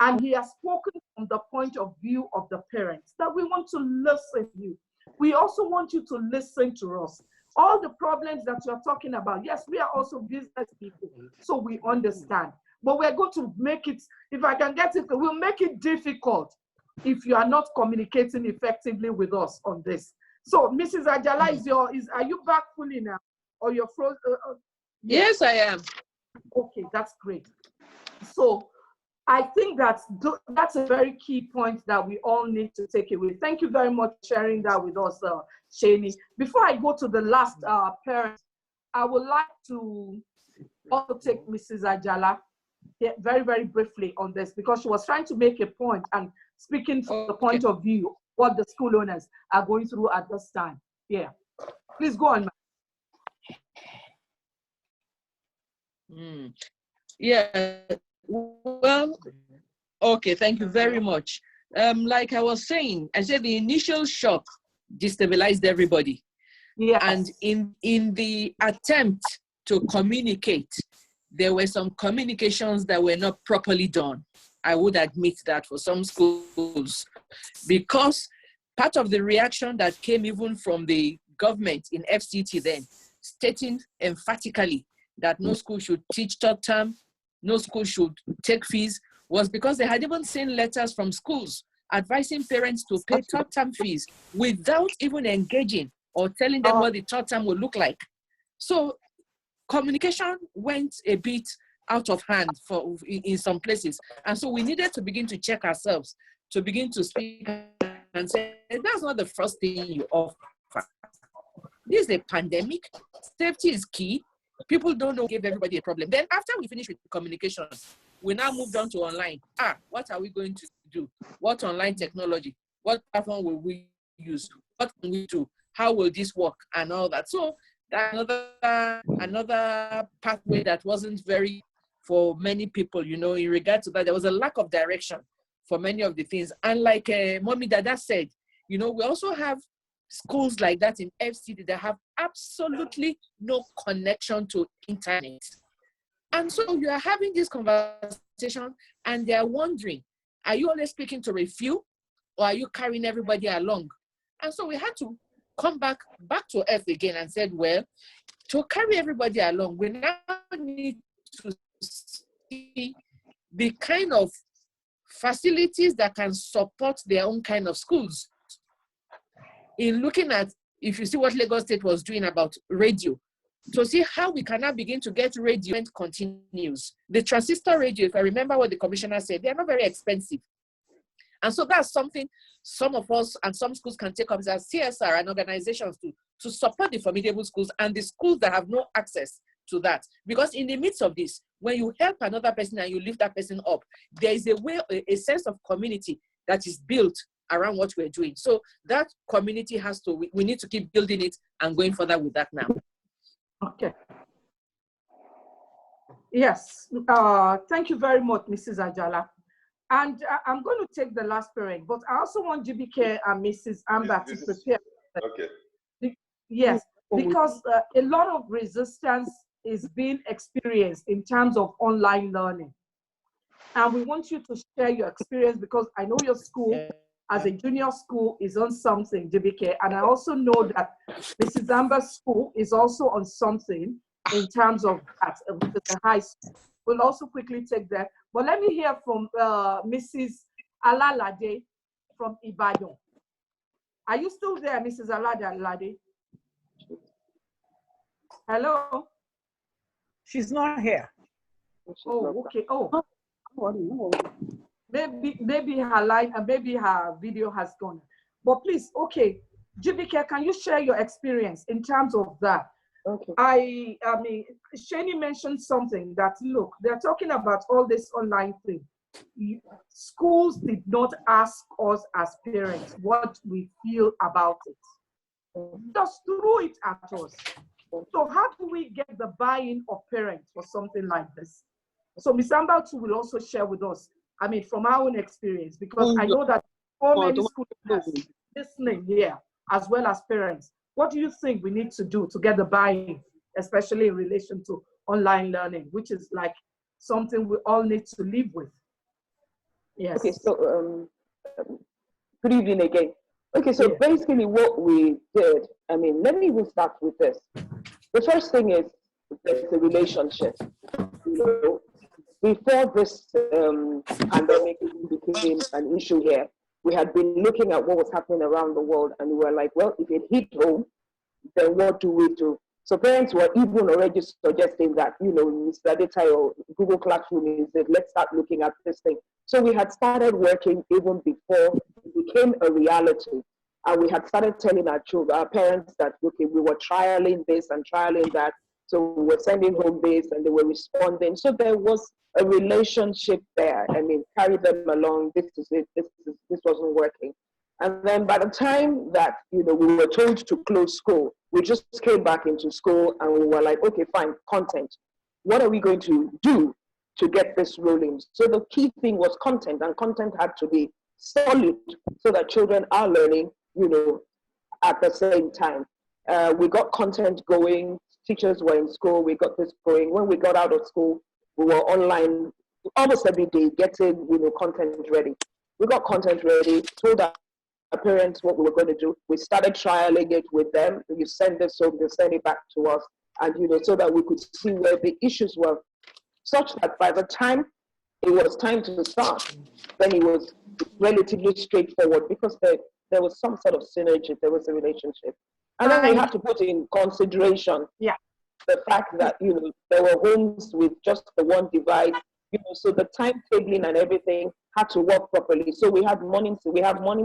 And he has spoken from the point of view of the parents, that we want to listen to you. We also want you to listen to us. All the problems that you're talking about, yes, we are also business people, so we understand. But we're going to make it, if I can get it, we'll make it difficult if you are not communicating effectively with us on this. So, Mrs. Ajala, are you back fully now? Or you're frozen? Yes, I am. Okay, that's great. So, I think that's a very key point that we all need to take away. Thank you very much for sharing that with us, Shani. Before I go to the last parent, I would like to also take Mrs. Ajala very, very briefly on this, because she was trying to make a point and speaking from the point of view what the school owners are going through at this time. Yeah, please go on. Yeah, well, okay, thank you very much. Like I was saying, I said the initial shock destabilized everybody. Yes. And in the attempt to communicate, there were some communications that were not properly done. I would admit that for some schools, because part of the reaction that came even from the government in FCT then, stating emphatically that no school should teach third term, no school should take fees, was because they had even seen letters from schools advising parents to pay third term fees without even engaging or telling them what the third term would look like. So communication went a bit out of hand in some places. And so we needed to begin to check ourselves, to begin to speak and say, that's not the first thing you offer. This is a pandemic. Safety is key. People don't know, give everybody a problem. Then after we finish with communication, we now moved on to online. What are we going to do? What online technology? What platform will we use? What can we do? How will this work? And all that. So another pathway that wasn't very for many people, you know, in regard to that, there was a lack of direction for many of the things. And like Mommy Dada said, you know, we also have schools like that in FCT that have absolutely no connection to internet. And so you are having this conversation and they're wondering, are you only speaking to a few or are you carrying everybody along? And so we had to come back to earth again and said, well, to carry everybody along, we now need to see the kind of facilities that can support their own kind of schools. In looking at, if you see what Lagos State was doing about radio, to see how we can now begin to get radio and continues. The transistor radio, if I remember what the commissioner said, they're not very expensive. And so that's something some of us and some schools can take up as CSR and organizations to support the formidable schools and the schools that have no access to that. Because in the midst of this, when you help another person and you lift that person up, there is a sense of community that is built around what we're doing. So that community we need to keep building it and going further with that now. Okay. Yes, thank you very much, Mrs. Ajala. And I'm going to take the last parent, but I also want GBK and Mrs. Amber to prepare. Okay. Yes, because a lot of resistance is being experienced in terms of online learning. And we want you to share your experience because I know your school as a junior school is on something, GBK. And I also know that Mrs. Amber's school is also on something in terms of that, the high school. We'll also quickly take that. But let me hear from Mrs. Alalade from Ibadan. Are you still there, Mrs. Alalade? Hello? She's not here. Oh, okay. Oh, maybe her line and maybe her video has gone. But please, okay, GBK, can you share your experience in terms of that? Okay. I mean, Shani mentioned something that, look, they're talking about all this online thing. Schools did not ask us as parents what we feel about it. Just threw it at us. So how do we get the buy-in of parents for something like this? So Ms. Amber too will also share with us, I mean, from our own experience, because I know that so many schools are listening here, as well as parents. What do you think we need to do to get the buy-in, especially in relation to online learning, which is like something we all need to live with? Yes. Okay, so good evening again. Okay, so basically what we did, I mean, let me even start with this. The first thing is there's a relationship. You know, before this pandemic became an issue here, we had been looking at what was happening around the world, and we were like, well, if it hit home, then what do we do? So parents were even already suggesting that, you know, Mr. Data or Google Classroom is that let's start looking at this thing. So we had started working even before it became a reality. And we had started telling our children, our parents that, okay, we were trialing this and trialing that. So we were sending home this and they were responding. So there was a relationship there. I mean, carry them along. This is it. This wasn't working. And then by the time that, you know, we were told to close school, we just came back into school and we were like, okay, fine, content. What are we going to do to get this rolling? So the key thing was content, and content had to be solid so that children are learning, you know, at the same time. We got content going. Teachers were in school. We got this going. When we got out of school, we were online almost every day, getting content ready. We got content ready. Told our parents what we were going to do. We started trialing it with them. You send this home, they send it back to us, and so that we could see where the issues were, such that by the time it was time to start, then it was relatively straightforward because there was some sort of synergy, there was a relationship. And then we had to put in consideration the fact that, there were homes with just the one device, so the timetabling and everything had to work properly. So we have morning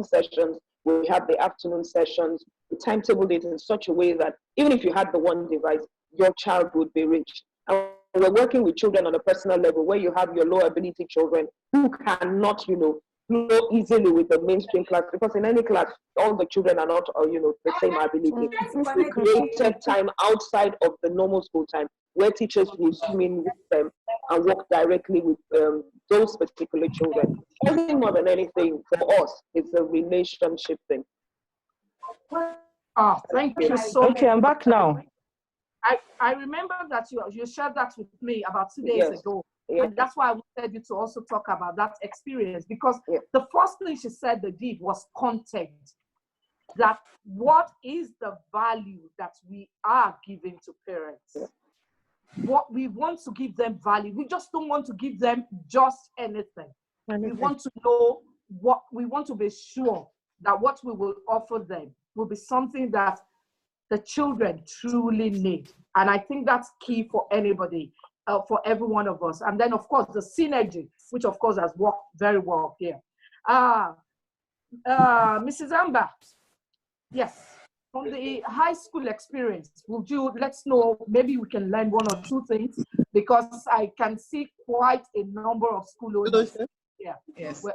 sessions, we have the afternoon sessions, we timetabled it in such a way that even if you had the one device, your child would be reached. And we're working with children on a personal level where you have your low ability children who cannot, flow easily with the mainstream class, because in any class, all the children are not, the same ability. We created time outside of the normal school time where teachers will zoom in with them and work directly with those particular children. I think more than anything, for us, it's a relationship thing. Oh, thank you so much. Okay, I'm back now. I remember that you shared that with me about 2 days ago. Yeah. And that's why I wanted you to also talk about that experience, because the first thing she said they did was content. That what is the value that we are giving to parents? What we want to give them value. We just don't want to give them just anything. We want to know we want to be sure that what we will offer them will be something that the children truly need. And I think that's key for anybody. For every one of us. And then, of course, the synergy, which, of course, has worked very well here. Mrs. Amber, yes, from the high school experience, would you let us know, maybe we can learn one or two things, because I can see quite a number of school owners. Yeah. Yes.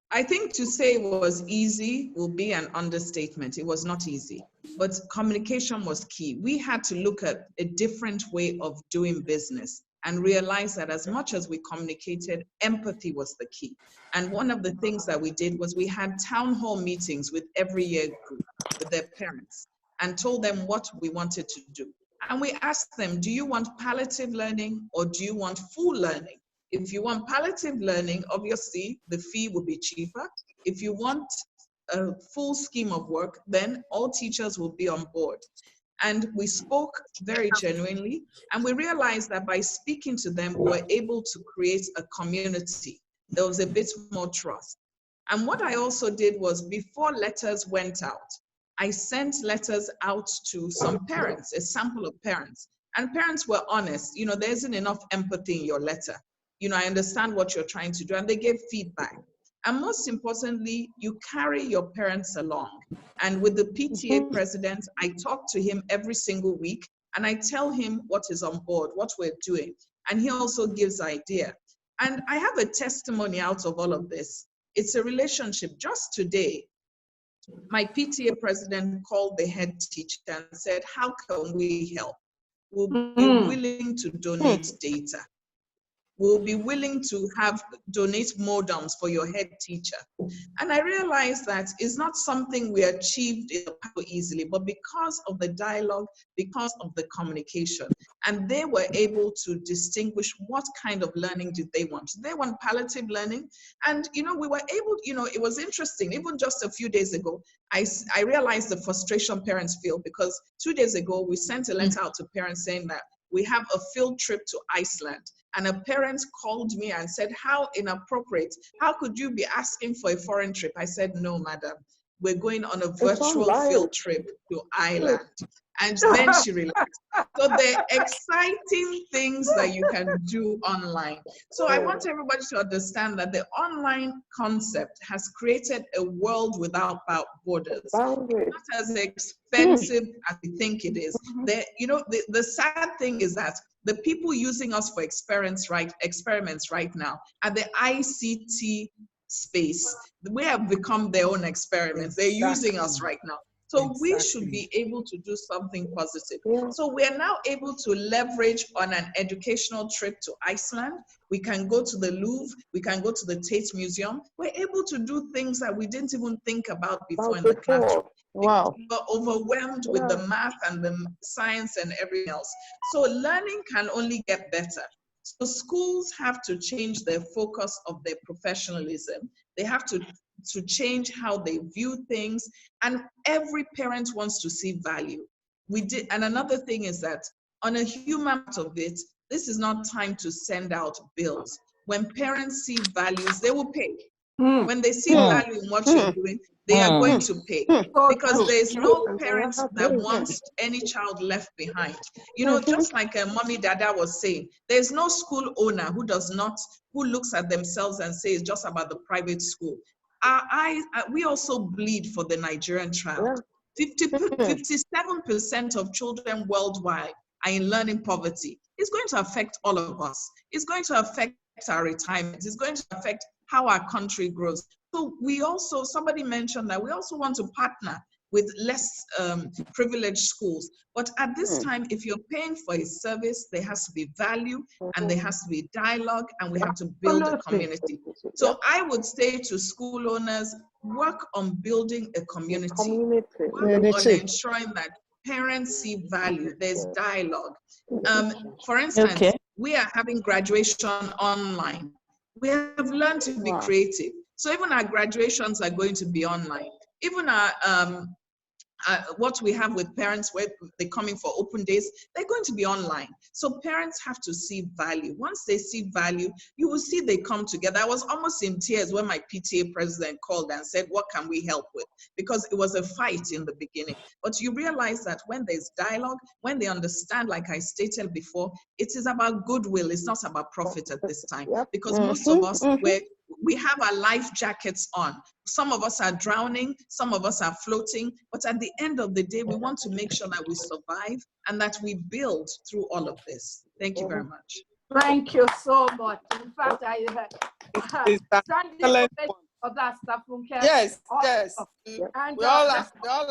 I think to say it was easy will be an understatement. It was not easy, but communication was key. We had to look at a different way of doing business and realize that as much as we communicated, empathy was the key. And one of the things that we did was we had town hall meetings with every year group, with their parents, and told them what we wanted to do. And we asked them, do you want palliative learning or do you want full learning? If you want palliative learning, obviously the fee will be cheaper. If you want a full scheme of work, then all teachers will be on board. And we spoke very genuinely, and we realized that by speaking to them, we were able to create a community. There was a bit more trust. And what I also did was, before letters went out, I sent letters out to some parents, a sample of parents. And parents were honest. There isn't enough empathy in your letter. I understand what you're trying to do, and they gave feedback. And most importantly, you carry your parents along. And with the PTA president, I talk to him every single week, and I tell him what is on board, what we're doing. And he also gives idea. And I have a testimony out of all of this. It's a relationship. Just today, my PTA president called the head teacher and said, how can we help? We'll be willing to donate data. We'll be willing to donate modems for your head teacher. And I realized that it's not something we achieved easily, but because of the dialogue, because of the communication. And they were able to distinguish what kind of learning did they want. They want palliative learning. And, we were able, it was interesting. Even just a few days ago, I realized the frustration parents feel, because 2 days ago, we sent a letter out to parents saying that we have a field trip to Iceland. And a parent called me and said, how inappropriate. How could you be asking for a foreign trip? I said, no, madam. We're going on a virtual field trip to Ireland. And then she relaxed. So there are exciting things that you can do online. So I want everybody to understand that the online concept has created a world without borders. Not as expensive as we think it is. The sad thing is that the people using us for experiments right now are the ICT space. We have become their own experiments. They're using us right now. So we should be able to do something positive. So we are now able to leverage on an educational trip to Iceland. We can go to the Louvre. We can go to the Tate Museum. We're able to do things that we didn't even think about before in the classroom. Wow. We were overwhelmed with the math and the science and everything else. So learning can only get better. So schools have to change their focus of their professionalism. They have to change how they view things, and every parent wants to see value. And another thing is that on a human part of it, this is not time to send out bills. When parents see values, they will pay. When they see value in what you're doing, they are going to pay, because there's no parent that wants any child left behind. You know, just like Mommy Dada was saying, there's no school owner who looks at themselves and says just about the private school. We also bleed for the Nigerian child. 57% of children worldwide are in learning poverty. It's going to affect all of us. It's going to affect our retirement. It's going to affect how our country grows. So somebody mentioned that we also want to partner with less privileged schools. But at this time, if you're paying for a service, there has to be value and there has to be dialogue, and we have to build a community. So I would say to school owners, work on building a community. Work on ensuring that parents see value, there's dialogue. For instance, we are having graduation online. We have learned to be creative. So even our graduations are going to be online. Even our what we have with parents where they're coming for open days, they're going to be online. So parents have to see value. Once they see value, you will see they come together. I was almost in tears when my PTA president called and said, what can we help with? Because it was a fight in the beginning. But you realize that when there's dialogue, when they understand, like I stated before, it is about goodwill. It's not about profit at this time. Because most of us, we have our life jackets on. Some of us are drowning, some of us are floating, but at the end of the day, we want to make sure that we survive and that we build through all of this. Thank you very much. Thank you so much. In fact, Yes. And we all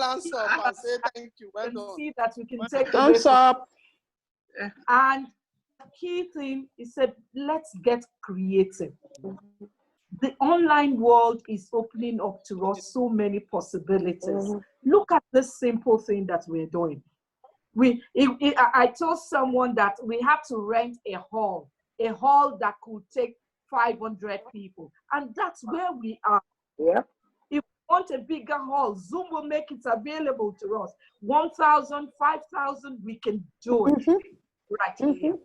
answer up and say thank you. Well done. See that we can take thumbs up. And the key thing is that let's get creative. The online world is opening up to us so many possibilities. Look at this simple thing that we're doing. I told someone that we have to rent a hall that could take 500 people, and that's where we are. If we want a bigger hall, Zoom will make it available to us. 1,000, 5,000, we can do it. Right here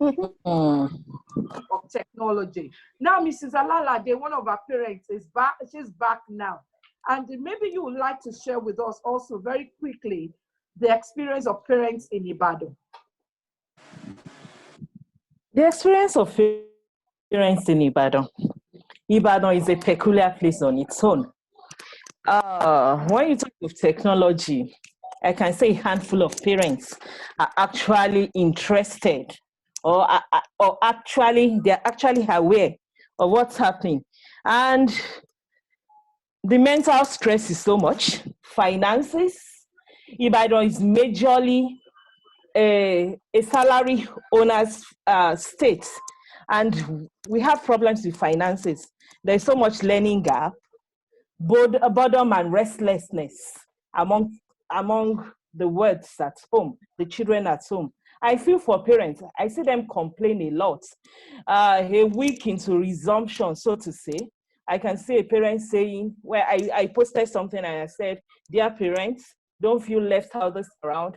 of technology. Now, Mrs. Alalade, one of our parents, is back. She's back now. And maybe you would like to share with us also very quickly the experience of parents in Ibadan. The experience of parents in Ibadan. Ibadan is a peculiar place on its own. When you talk of technology, I can say a handful of parents are actually interested or they're actually aware of what's happening. And the mental stress is so much. Finances. Ibadan is majorly a salary owner's state. And we have problems with finances. There's so much learning gap, boredom and restlessness among the words at home, the children at home. I feel for parents. I see them complain a lot. A week into resumption, so to say, I can see a parent saying, where I posted something and I said, dear parents, don't feel left out this around,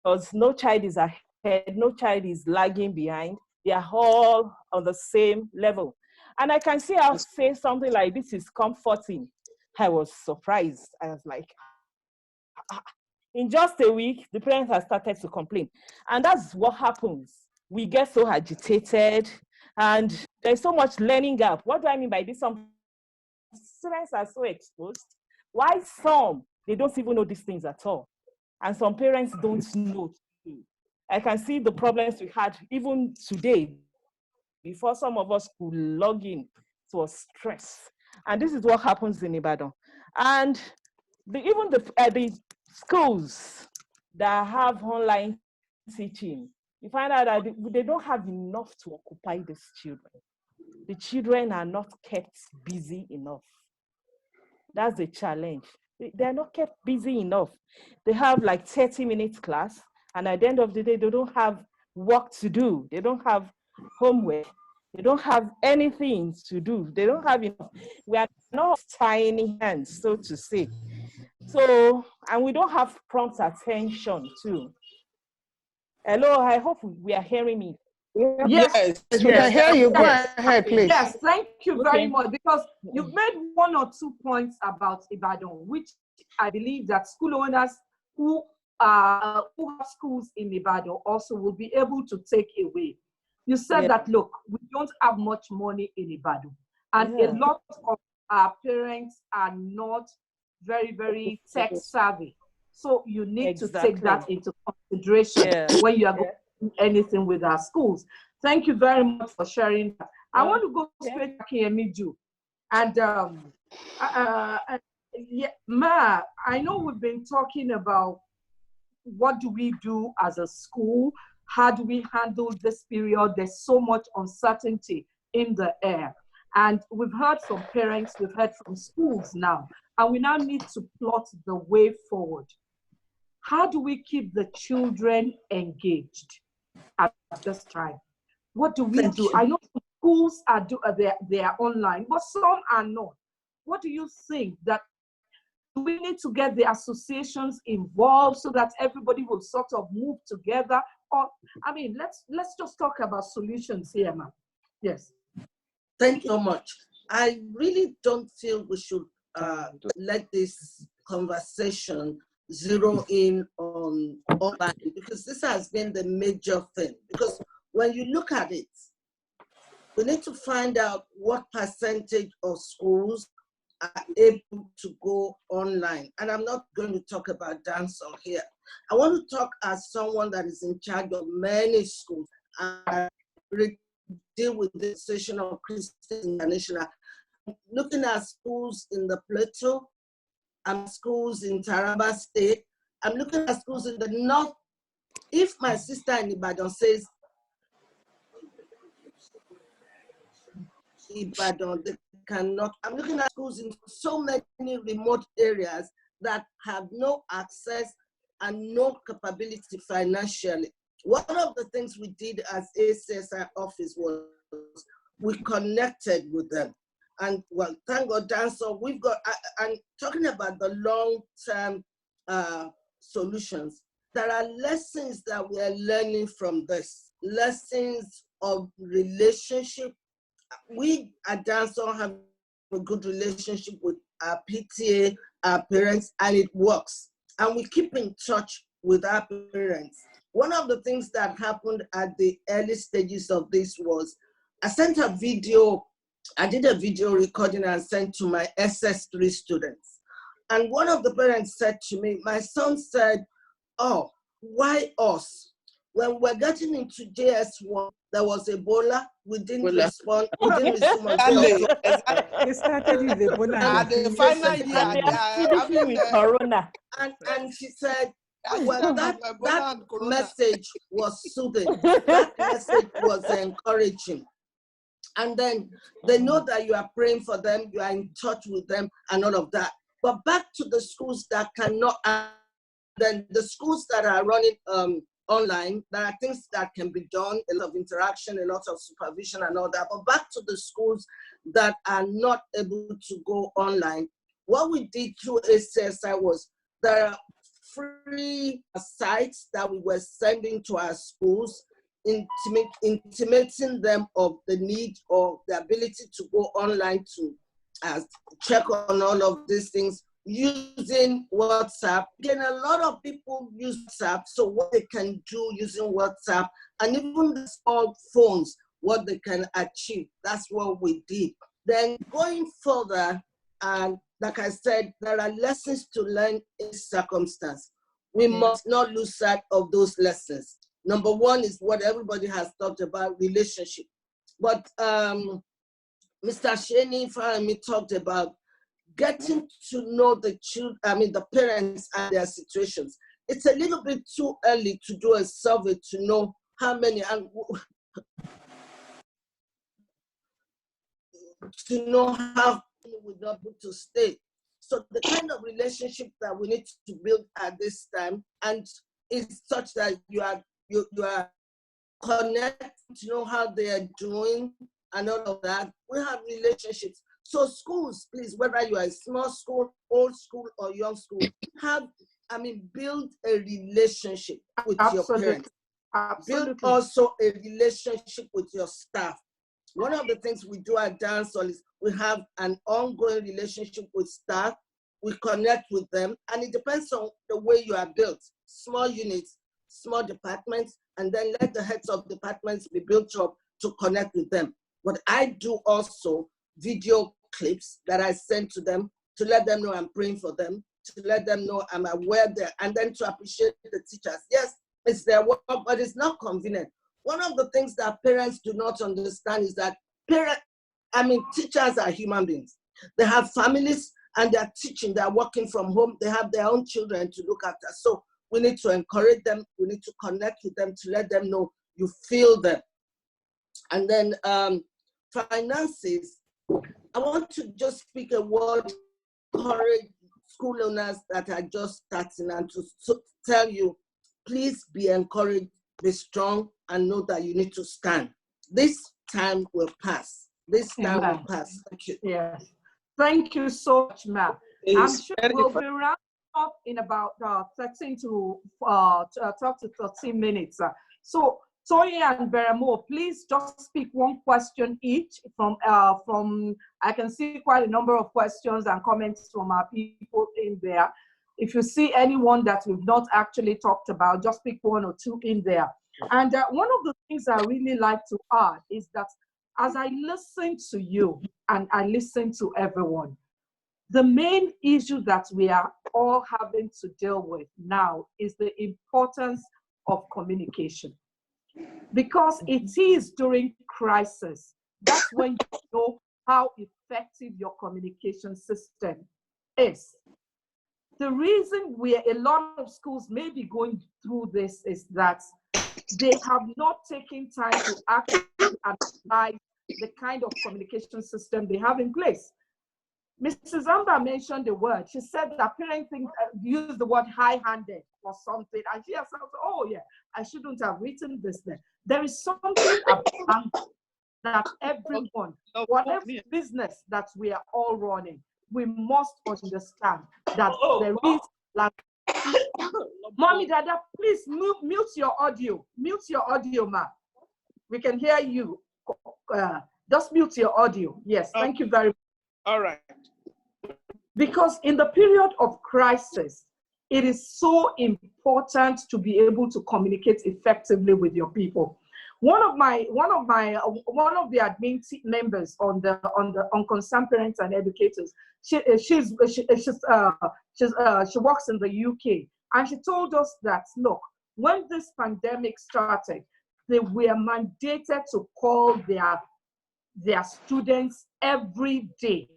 because no child is ahead, no child is lagging behind. They are all on the same level. And I can see I'll say something like, this is comforting. I was surprised. I was like, in just a week, the parents have started to complain. And that's what happens. We get so agitated and there's so much learning gap. What do I mean by this? Some students are so exposed. Why some, they don't even know these things at all. And some parents don't know. I can see the problems we had even today. Before some of us could log in, it was stress. And this is what happens in Ibadan. And even the schools that have online teaching, you find out that they don't have enough to occupy these children. The children are not kept busy enough. That's the challenge. They're not kept busy enough. They have like 30 minutes class, and at the end of the day, they don't have work to do. They don't have homework. They don't have anything to do. They don't have enough. We are not tiny hands, so to say. So, and we don't have prompt attention too. Hello, I hope we are hearing me. Yes, we can hear you. Go ahead, please. Yes, thank you very Okay. much, because you've made one or two points about Ibadan, which I believe that school owners who have schools in Ibadan also will be able to take away. You said that, look, we don't have much money in Ibadan, and a lot of our parents are not very, very tech savvy. So you need to take that into consideration when you are going to do anything with our schools. Thank you very much for sharing that. I want to go straight to Kiyemiju. And Ma, I know we've been talking about what do we do as a school? How do we handle this period? There's so much uncertainty in the air. And we've heard from parents, we've heard from schools now, and we now need to plot the way forward. How do we keep the children engaged at this time? What do we do? I know schools are they are online, but some are not. What do you think that we need to get the associations involved so that everybody will sort of move together? Or, I mean, let's just talk about solutions here, ma'am. Yes. Thank you so much. I really don't feel we should let this conversation zero in on online, because this has been the major thing. Because when you look at it, we need to find out what percentage of schools are able to go online. And I'm not going to talk about dancehall here. I want to talk as someone that is in charge of many schools and deal with the Association of Christians International. Looking at schools in the Plateau, and schools in Taraba State, I'm looking at schools in the north. If my sister in Ibadan says Ibadan, they cannot. I'm looking at schools in so many remote areas that have no access and no capability financially. One of the things we did as ACSI office was we connected with them. And well, thank God, dancehall, we've got, and talking about the long-term solutions, there are lessons that we are learning from this, lessons of relationship. We at dancehall have a good relationship with our PTA, our parents, and it works. And we keep in touch with our parents. One of the things that happened at the early stages of this was I sent a video. I did a video recording and sent to my SS3 students. And one of the parents said to me, my son said, oh, why us? When we're getting into JS1, there was Ebola, we didn't respond, we didn't respond. They started with Ebola. At the final year, with Corona. And she said, well, that message was soothing. That message was encouraging. And then they know that you are praying for them, you are in touch with them, and all of that. But back to the schools that cannot, then the schools that are running online, there are things that can be done, a lot of interaction, a lot of supervision and all that. But back to the schools that are not able to go online, what we did through ACSI was there are free sites that we were sending to our schools, intimating them of the need or the ability to go online to check on all of these things using WhatsApp. Again, a lot of people use WhatsApp, so what they can do using WhatsApp, and even the small phones, what they can achieve, that's what we did. Then going further, and like I said, there are lessons to learn in circumstance. We must not lose sight of those lessons. Number one is what everybody has talked about, relationship. But Mr. Sheni Farami talked about getting to know the children, the parents and their situations. It's a little bit too early to do a survey to know how many and to know how many would not be able to stay. So the kind of relationship that we need to build at this time, and is such that you are connected to know how they are doing and all of that. We have relationships. So schools, please, whether you are a small school, old school, or young school, build a relationship with your parents. Build also a relationship with your staff. One of the things we do at Dancehall is we have an ongoing relationship with staff. We connect with them, and it depends on the way you are built. Small units, small departments, and then let the heads of departments be built up to connect with them. But I do also video clips that I send to them to let them know I'm praying for them, to let them know I'm aware there, and then to appreciate the teachers. Yes, it's their work, but it's not convenient. One of the things that parents do not understand is that teachers are human beings. They have families and they're teaching, they're working from home, they have their own children to look after. So we need to encourage them, we need to connect with them to let them know you feel them. And then finances, I want to just speak a word, encourage school owners that are just starting and to tell you, please be encouraged, be strong, and know that you need to stand. This time will pass. This time will pass. Thank you. Yes. Thank you so much, ma'am. I'm sure we'll be wrapping up in about 13 to 13 minutes. So Toye and Beramo, please just speak one question each from I can see quite a number of questions and comments from our people in there. If you see anyone that we've not actually talked about, just pick one or two in there. And one of the things I really like to add is that as I listen to you and I listen to everyone, the main issue that we are all having to deal with now is the importance of communication. Because it is during crisis, that's when you know how effective your communication system is. The reason a lot of schools may be going through this is that they have not taken time to actually apply the kind of communication system they have in place. Mrs. Amber mentioned the word. She said that parents use the word high-handed or something, and she herself said, oh yeah, I shouldn't have written this there. There is something about that everyone, whatever business that we are all running, we must understand that there is like, Mommy, Dada, please mute your audio. Mute your audio, ma. We can hear you. Just mute your audio. Yes, thank you very much. All right. Because in the period of crisis, it is so important to be able to communicate effectively with your people. One of the admin members on Concerned Parents and Educators, she works in the UK, and she told us that, look, when this pandemic started, they were mandated to call their students every day,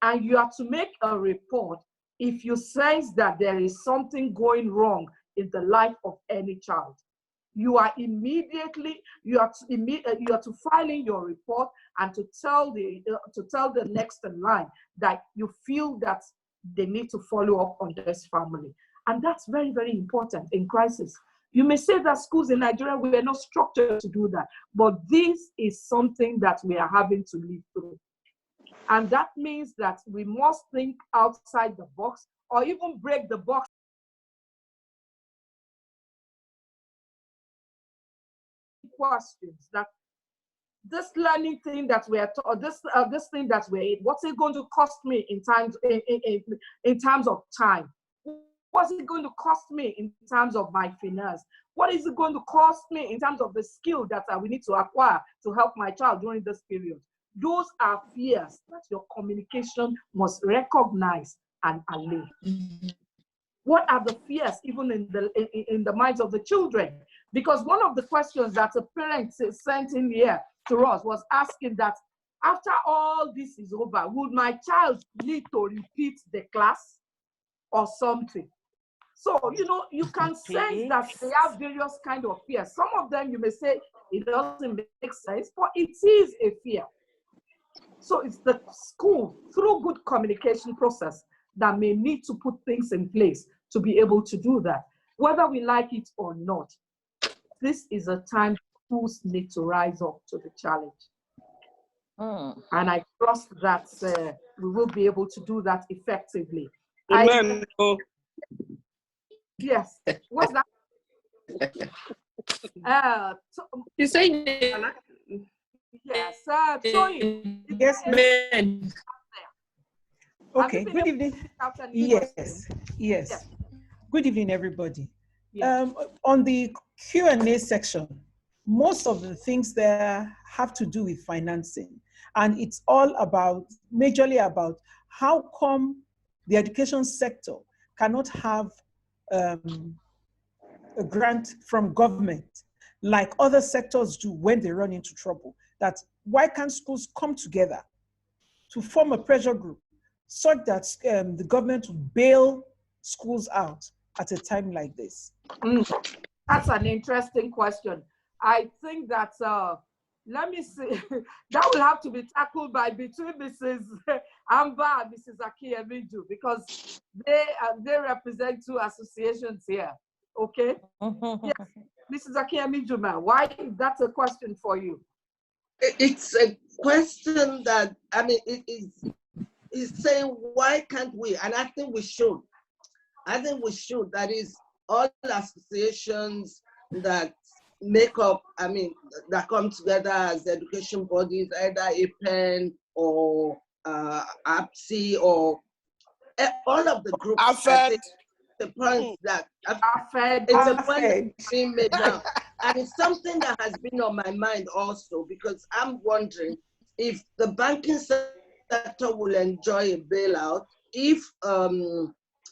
and you have to make a report if you sense that there is something going wrong in the life of any child. You are to file in your report and to tell the next in line that you feel that they need to follow up on this family. And that's very, very important in crisis. You may say that schools in Nigeria, we are not structured to do that, but this is something that we are having to live through. And that means that we must think outside the box or even break the box. Questions that this learning thing that we are taught, this thing that we're in, what's it going to cost me in terms of time? What's it going to cost me in terms of my finance? What is it going to cost me in terms of the skill that we need to acquire to help my child during this period? Those are fears that your communication must recognize and allay. What are the fears even in the minds of the children? Because one of the questions that a parent sent in here to us was asking that after all this is over, would my child need to repeat the class or something? So, you know, you can sense that they have various kind of fears. Some of them you may say it doesn't make sense, but it is a fear. So it's the school, through good communication process, that may need to put things in place to be able to do that. Whether we like it or not, this is a time schools need to rise up to the challenge. And I trust that we will be able to do that effectively. Amen. Yes. What's that? You saying? Yes. Toyin. Yes. Amen. Okay. Good evening. Yes. Yes. Good evening, everybody. Yes. On the Q&A section, most of the things there have to do with financing. And it's all about, majorly about, how come the education sector cannot have a grant from government like other sectors do when they run into trouble. That why can't schools come together to form a pressure group such that the government will bail schools out at a time like this? That's an interesting question. I think that, let me see, that will have to be tackled by between Mrs. Amber and Mrs. Akiemiju, because they represent two associations here. Okay? Yes. Mrs. Akiemiju, why is that a question for you? It's a question that, I mean, it's saying, why can't we? And I think we should. I think we should. That is, all associations that make up, I mean, that come together as education bodies, either APEN or APSI or all of the groups. AFED. The point that it's a point being made now. And it's something that has been on my mind also, because I'm wondering if the banking sector will enjoy a bailout if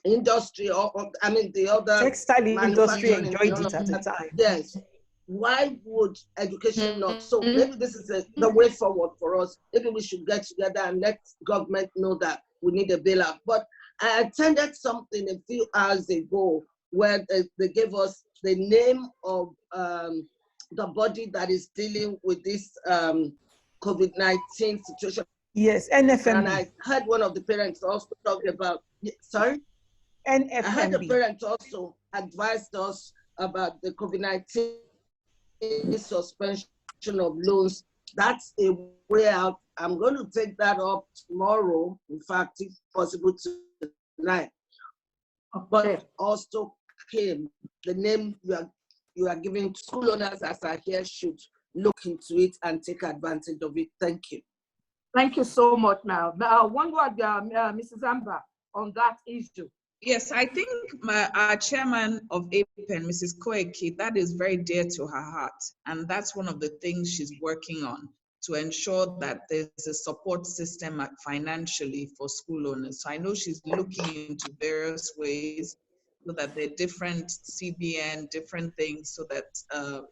industry or I mean the other textile industry enjoyed it at the time. Yes. Why would education not? So maybe this is the way forward for us. Maybe we should get together and let government know that we need a bailout. But I attended something a few hours ago where they gave us the name of the body that is dealing with this COVID-19 situation. Yes, NFMB. And I heard one of the parents also talk about, sorry? NFMB. I heard the parents also advised us about the COVID-19 suspension of loans. That's a way out. I'm going to take that up tomorrow, in fact, if possible tonight. But also came the name you are giving to school owners as I hear should look into it and take advantage of it. Thank you. Thank you so much, Mal. One word, Mrs. Amber, on that issue. Yes, I think our chairman of APEN, Mrs. Koiki, that is very dear to her heart. And that's one of the things she's working on, to ensure that there's a support system financially for school owners. So I know she's looking into various ways so that there are different CBN, different things, so that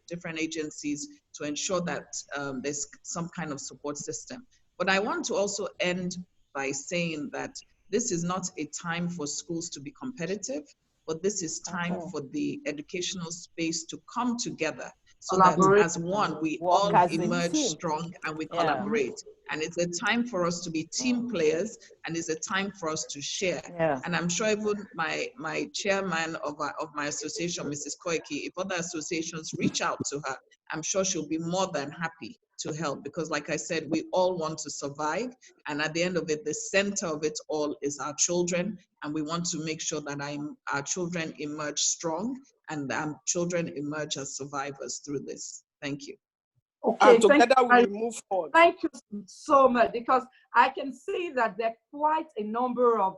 different agencies to ensure that there's some kind of support system. But I want to also end by saying that this is not a time for schools to be competitive, but this is time for the educational space to come together so that as one, we all emerge strong and we collaborate. And it's a time for us to be team players, and it's a time for us to share. And I'm sure even my chairman of my association, Mrs. Koiki, if other associations reach out to her, I'm sure she'll be more than happy to help, because like I said, we all want to survive. And at the end of it, the center of it all is our children. And we want to make sure that our children emerge strong and children emerge as survivors through this. Thank you. Okay, and together we move forward. Thank you so much, because I can see that there are quite a number of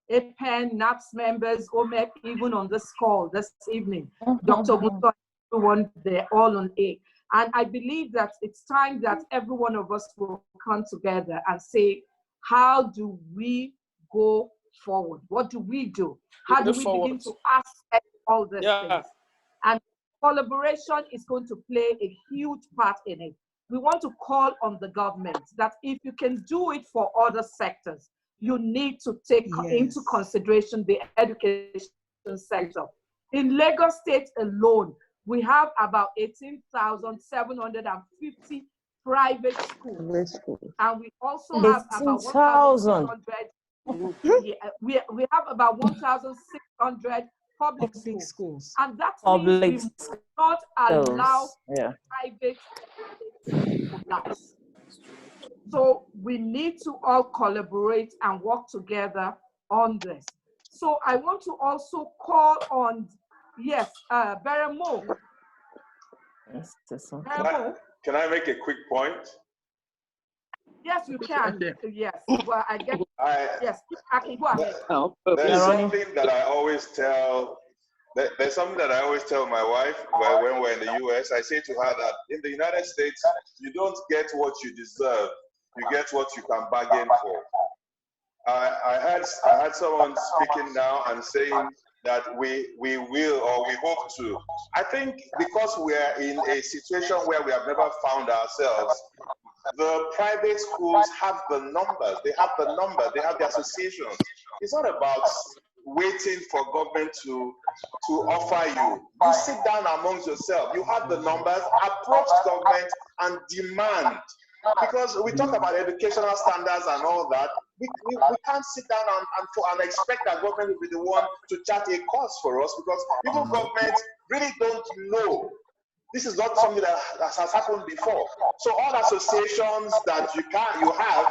APEN, NAPS members, OMEP, even on this call this evening. Dr. Musa, everyone, they're all on A. And I believe that it's time that every one of us will come together and say, how do we go forward? What do we do? How do we begin to ask all these things? And collaboration is going to play a huge part in it. we want to call on the government that if you can do it for other sectors, you need to take into consideration the education sector. In Lagos State alone, we have about 18,750 private schools. And we also have about 1,600 we have about 1,600 public schools. And that means we must not allow private schools. So we need to all collaborate and work together on this. So I want to also call on, yes, Beremo. Can I make a quick point? Yes, you can. Yes. Well, I get. Yes, I can go ahead. There's something that I always tell. There's something that I always tell my wife when we're in the US. I say to her that in the United States, you don't get what you deserve. You get what you can bargain for. I had someone speaking now and saying that we will or we hope to. I think because we are in a situation where we have never found ourselves, the private schools have the numbers. They have the number. They have the associations. It's not about waiting for government to offer you. You sit down amongst yourself. You have the numbers. Approach government and demand. Because we talk about educational standards and all that, we can't sit down and expect that government will be the one to chart a course for us, because even government really don't know. This is not something that has happened before. So all associations that you have,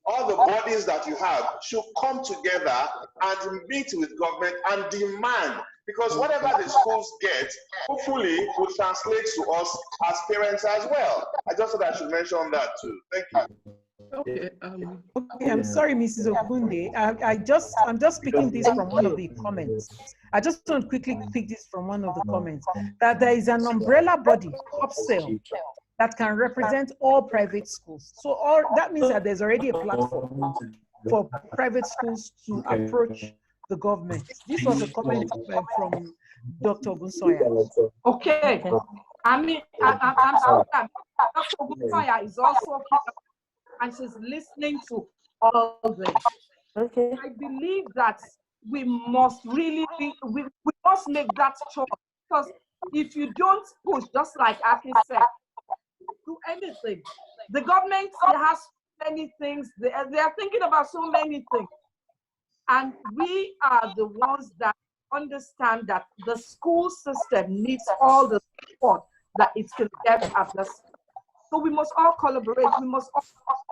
all the bodies that you have should come together and meet with government and demand, because whatever the schools get, hopefully will translate to us as parents as well. I just thought I should mention that too. Thank you. Okay, I'm sorry, Mrs. Ogunde. I'm just picking this from one of the comments. I just want to quickly pick this from one of the comments, that there is an umbrella body, UPSEL, that can represent all private schools. So that means that there's already a platform for private schools to approach the government. This was a comment from Dr. Ogunsoya. Okay. I mean, I'm sorry, Dr. Ogunsoya is also here, and she's listening to all this. Okay. I believe that we must really, we must make that choice, because if you don't push, just like Aki said, do anything. The government has many things. They are thinking about so many things. And we are the ones that understand that the school system needs all the support that it can get at the school. So we must all collaborate. We must all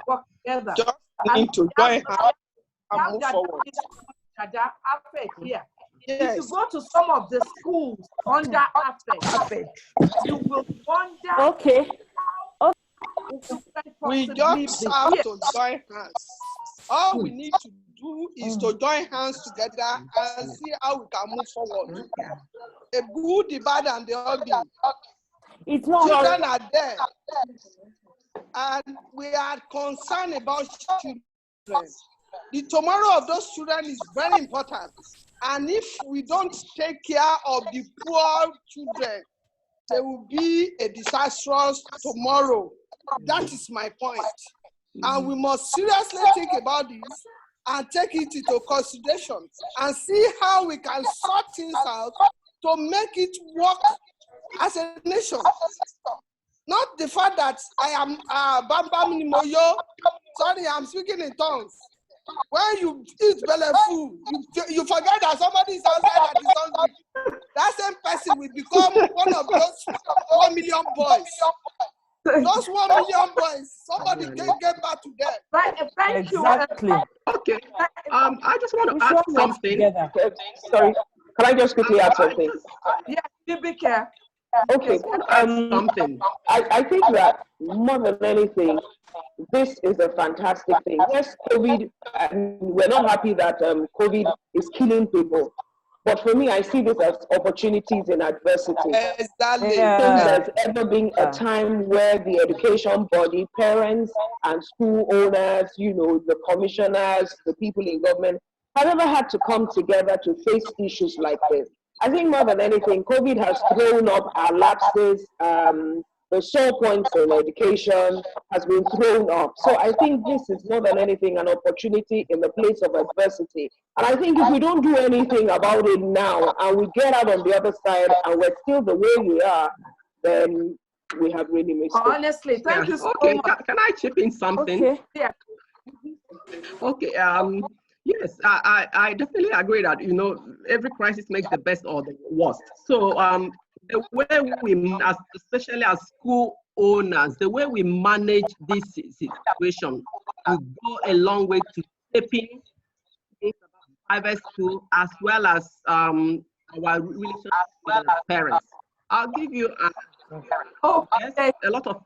work together. Just need to join and move forward. Here. Yes. If you go to some of the schools under AFED, you will wonder. Okay. We just have to join hands. All we need to do is to join hands together and see how we can move forward. The good, the bad, and the ugly. It's not children are there, and we are concerned about children. The tomorrow of those children is very important. And if we don't take care of the poor children, there will be a disastrous tomorrow. That is my point. And we must seriously think about this and take it into consideration and see how we can sort things out to make it work as a nation. Not the fact that I am Bam Bam Nimoyo. Sorry, I'm speaking in tongues. When you eat belly food, you forget that somebody is outside that is hungry. That same person will become one of those 1 million boys. Those 1 million boys, somebody can get back to them. Thank you. Exactly. Okay. I just want to add something. Sorry, can I just quickly add something? Yeah, you be careful. Okay. Something. I think that more than anything, this is a fantastic thing. Yes, COVID, we're not happy that COVID is killing people. But for me, I see this as opportunities in adversity. Exactly. There's ever been a time where the education body, parents and school owners, the commissioners, the people in government, have ever had to come together to face issues like this. I think more than anything, COVID has thrown up our lapses, the sore points in education has been thrown up. So I think this is more than anything an opportunity in the place of adversity. And I think if we don't do anything about it now and we get out on the other side and we're still the way we are, then we have really missed it. Honestly, thank you so Okay, much. can I chip in something? Okay. Yeah. Okay. Yes, I definitely agree that, you know, every crisis makes the best or the worst. So the way we, especially as school owners, the way we manage this situation will go a long way to shaping private school as well as our relationship with the parents. I'll give you yes, a lot of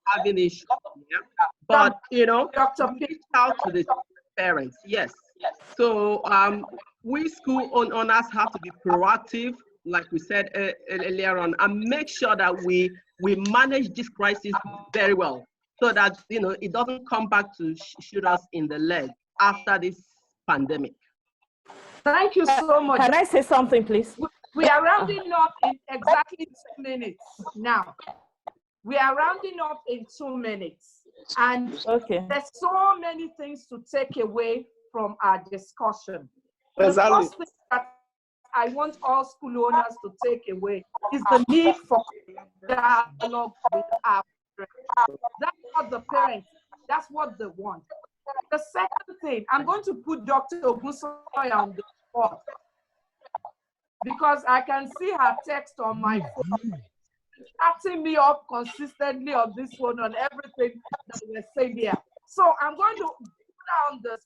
having issues, yeah? But you know, reach out to the parents, yes. So we school owners have to be proactive, like we said earlier on, and make sure that we manage this crisis very well, so that, you know, it doesn't come back to shoot us in the leg after this pandemic. Thank you so much. Can I say something, please? We are rounding up in exactly 2 minutes now. We are rounding up in 2 minutes. And there's so many things to take away from our discussion. The first thing that I want all school owners to take away is the need for dialogue with our parents. That's what the parents, that's what they want. The second thing, I'm going to put Dr. Ogunsoya on the spot because I can see her text on my phone, chatting me up consistently on this one, on everything that we're saying here. So I'm going to put her on the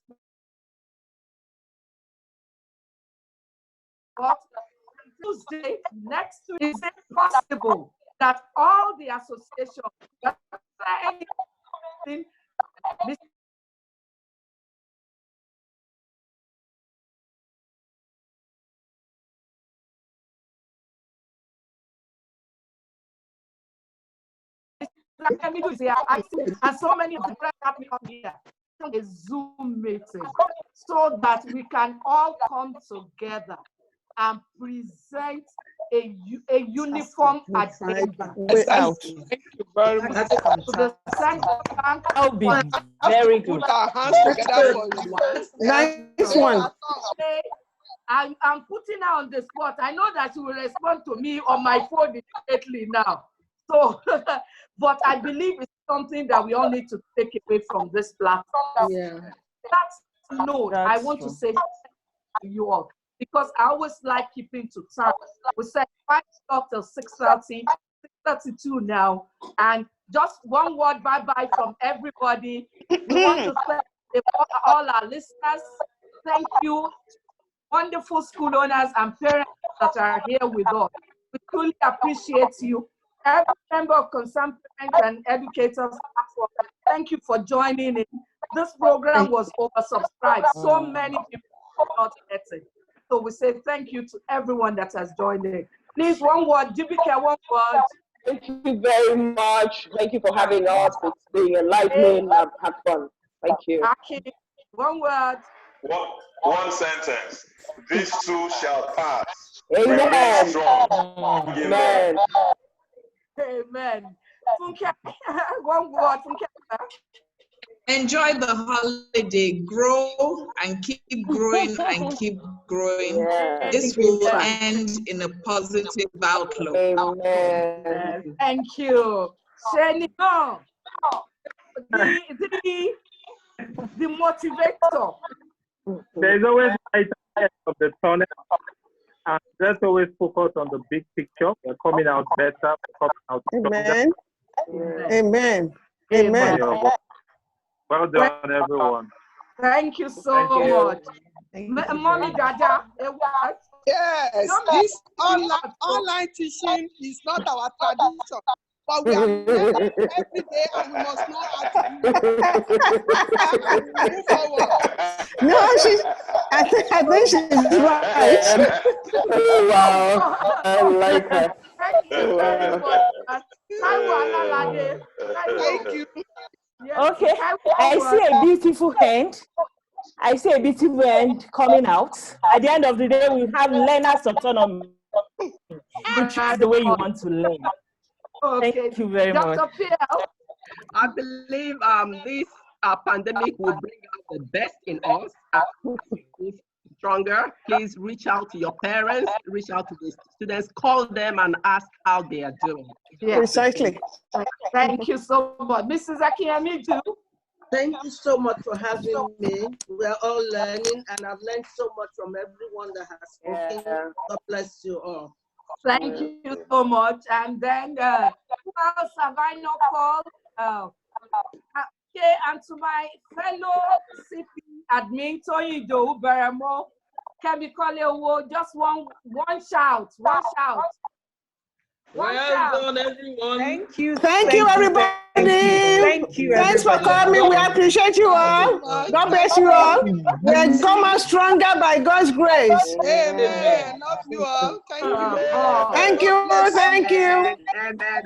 spot. Tuesday, next week, is it possible that all the associations, anything, and so many of the press have me on here, a Zoom meeting, so that we can all come together and present a uniform agenda. Thank you very much. That would be very good. Put our hands together for you. Nice one. I'm putting her on the spot. I know that she will respond to me on my phone immediately now. So, but I believe it's something that we all need to take away from this platform. Yeah. That's note. I want to say to you all, because I always like keeping to time. We said 5 o'clock till 6:30, 6:32 now, and just one word bye-bye from everybody. We want to thank all our listeners. Thank you, wonderful school owners and parents that are here with us. We truly appreciate you. Every member of Concerned Parents and Educators, thank you for joining in. This program was oversubscribed. So many people could not get it. So we say thank you to everyone that has joined in. Please, one word, Jibike, one word. Thank you very much. Thank you for having us. It's been enlightening. I've had fun. Thank you. Aki, one word. One sentence. This too shall pass. Amen. Strong. Amen. Amen. Funke, one word. Funke. Enjoy the holiday, grow and keep growing and keep growing. Yeah. This will end in a positive outlook. Amen. Thank you. Sheniko, the motivator. There's always light at the end of the tunnel. And let's always focus on the big picture. We're coming out better. We're coming out stronger. Amen. Amen. Amen. Well done, everyone. Thank you so much. Mommy Dada, yes, this online teaching is not our tradition, but we are learning every day and we must know how to move forward. No, I think she's right. Wow, I like her. Thank you very much. Thank you. Okay, I see a beautiful hand. I see a beautiful hand coming out. At the end of the day, we have learners' autonomy. You choose the way you want to learn. Okay. Thank you very much. Dr. Pierre. I believe this pandemic will bring out the best in us and make us stronger. Please reach out to your parents, reach out to the students, call them and ask how they are doing. Yeah. Precisely. Thank you so much. Mrs. Akiyami too. Thank you so much for having me. We're all learning, and I've learned so much from everyone that has spoken. Yeah. God bless you all. Thank you so much. And then, who else have I not called? Okay, and to my fellow CP admin, Tony Do Beramo, Kemikole, just one shout, one shout. Well done, everyone. Thank you. Thank you, everybody. Thank you. Thanks for coming. We appreciate you all. God bless you all. We are come out stronger by God's grace. Amen. Love you all. Thank you. Thank you. Thank you. Amen.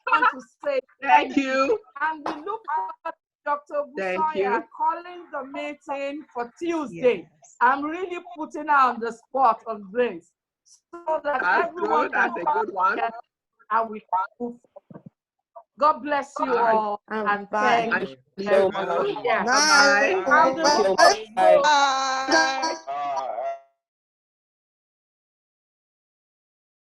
Want to say Thank you. And we look forward to Dr. Thank you. Busoya calling the meeting for Tuesday. Yes. I'm really putting her on the spot on this, so that That's everyone good. That's a good one. And we can move forward. God bless you all, and thank you so much. Bye. Bye. Bye.